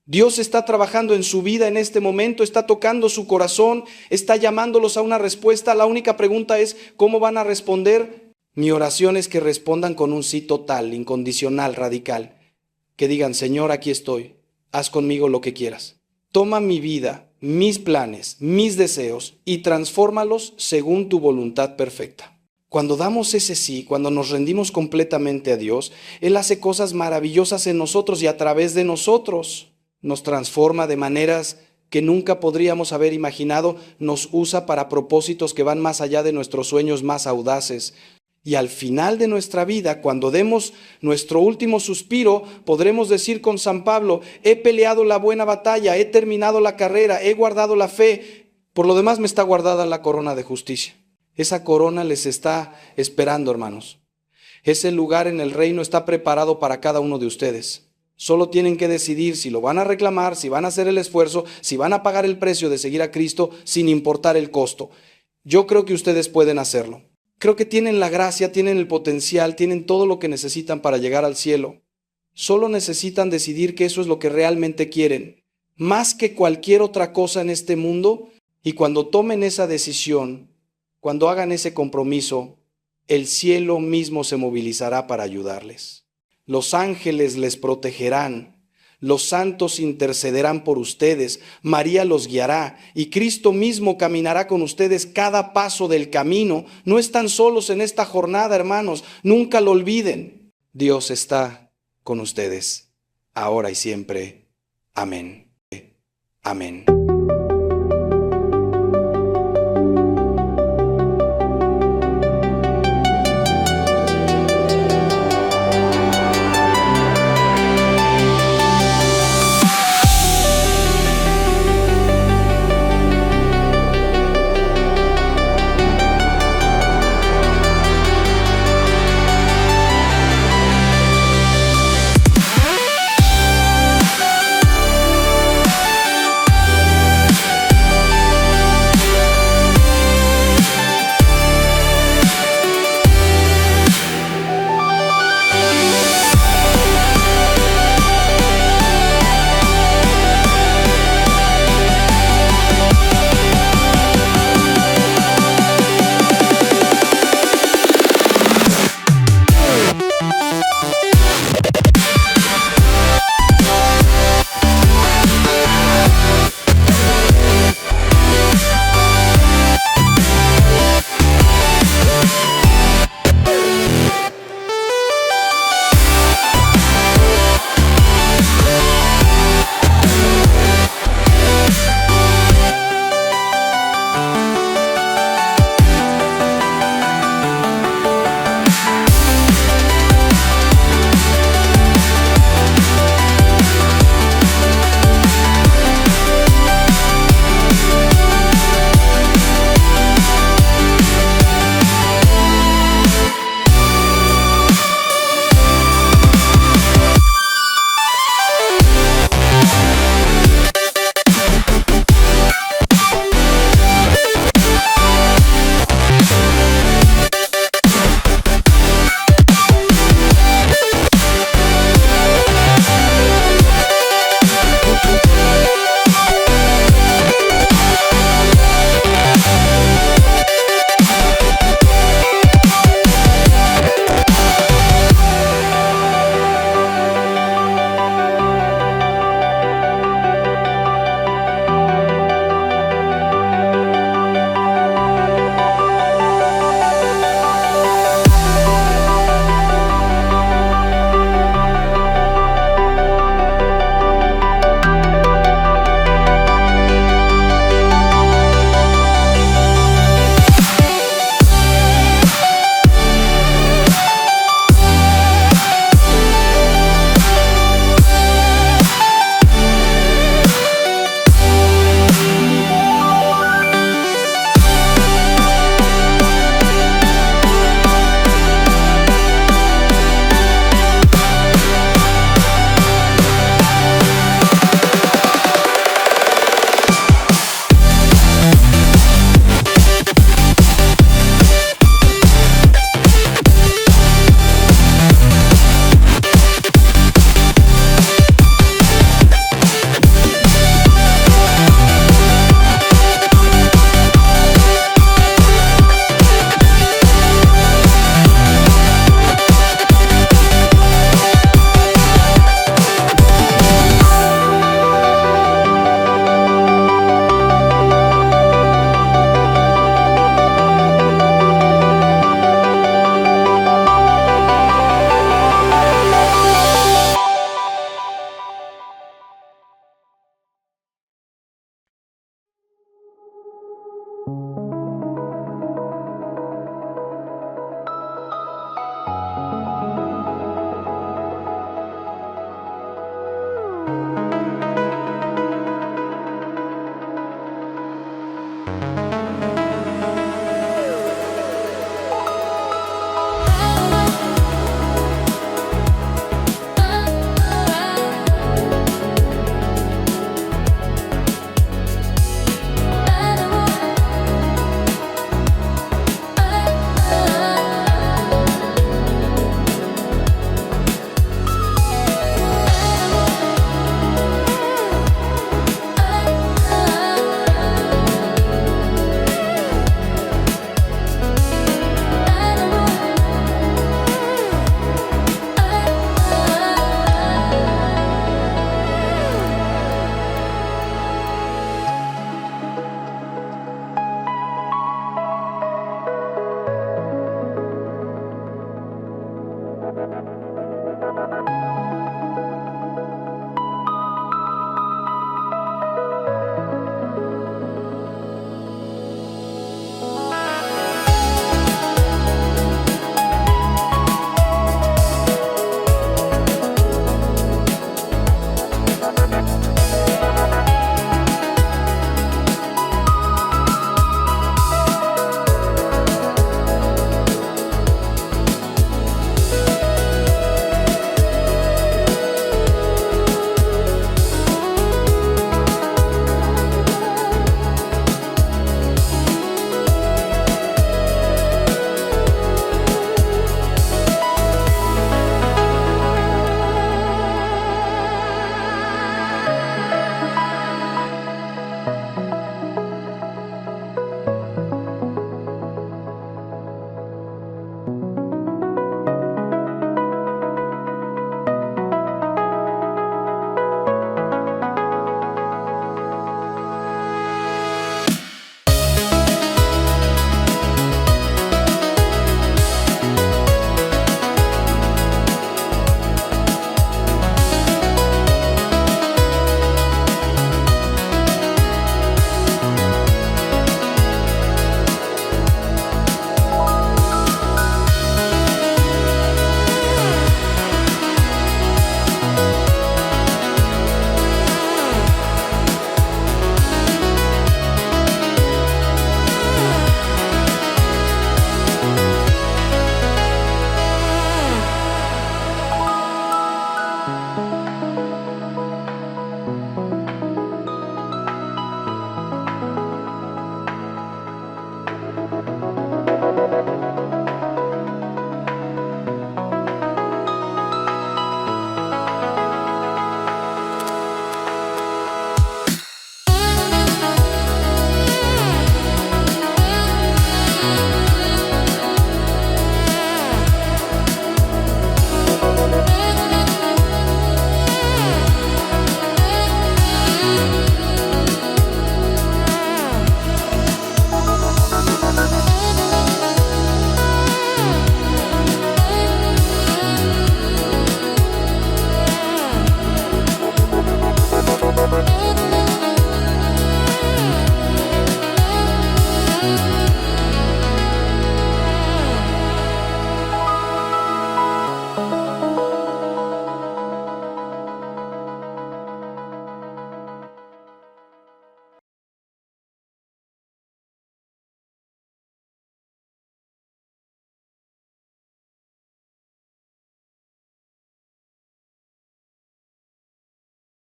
Dios está trabajando en su vida en este momento, está tocando su corazón, está llamándolos a una respuesta. La única pregunta es, ¿cómo van a responder? Mi oración es que respondan con un sí total, incondicional, radical. Que digan, Señor, aquí estoy, haz conmigo lo que quieras. Toma mi vida, mis planes, mis deseos y transfórmalos según tu voluntad perfecta. Cuando damos ese sí, cuando nos rendimos completamente a Dios, Él hace cosas maravillosas en nosotros y a través de nosotros. Nos transforma de maneras que nunca podríamos haber imaginado, nos usa para propósitos que van más allá de nuestros sueños más audaces. Y al final de nuestra vida, cuando demos nuestro último suspiro, podremos decir con San Pablo, he peleado la buena batalla, he terminado la carrera, he guardado la fe, por lo demás me está guardada la corona de justicia. Esa corona les está esperando, hermanos. Ese lugar en el reino está preparado para cada uno de ustedes. Solo tienen que decidir si lo van a reclamar, si van a hacer el esfuerzo, si van a pagar el precio de seguir a Cristo sin importar el costo. Yo creo que ustedes pueden hacerlo. Creo que tienen la gracia, tienen el potencial, tienen todo lo que necesitan para llegar al cielo. Solo necesitan decidir que eso es lo que realmente quieren, más que cualquier otra cosa en este mundo. Y cuando tomen esa decisión, cuando hagan ese compromiso, el cielo mismo se movilizará para ayudarles. Los ángeles les protegerán, Los santos intercederán por ustedes, María los guiará y Cristo mismo caminará con ustedes cada paso del camino. No están solos en esta jornada, hermanos, nunca lo olviden. Dios está con ustedes, ahora y siempre. Amén. Amén.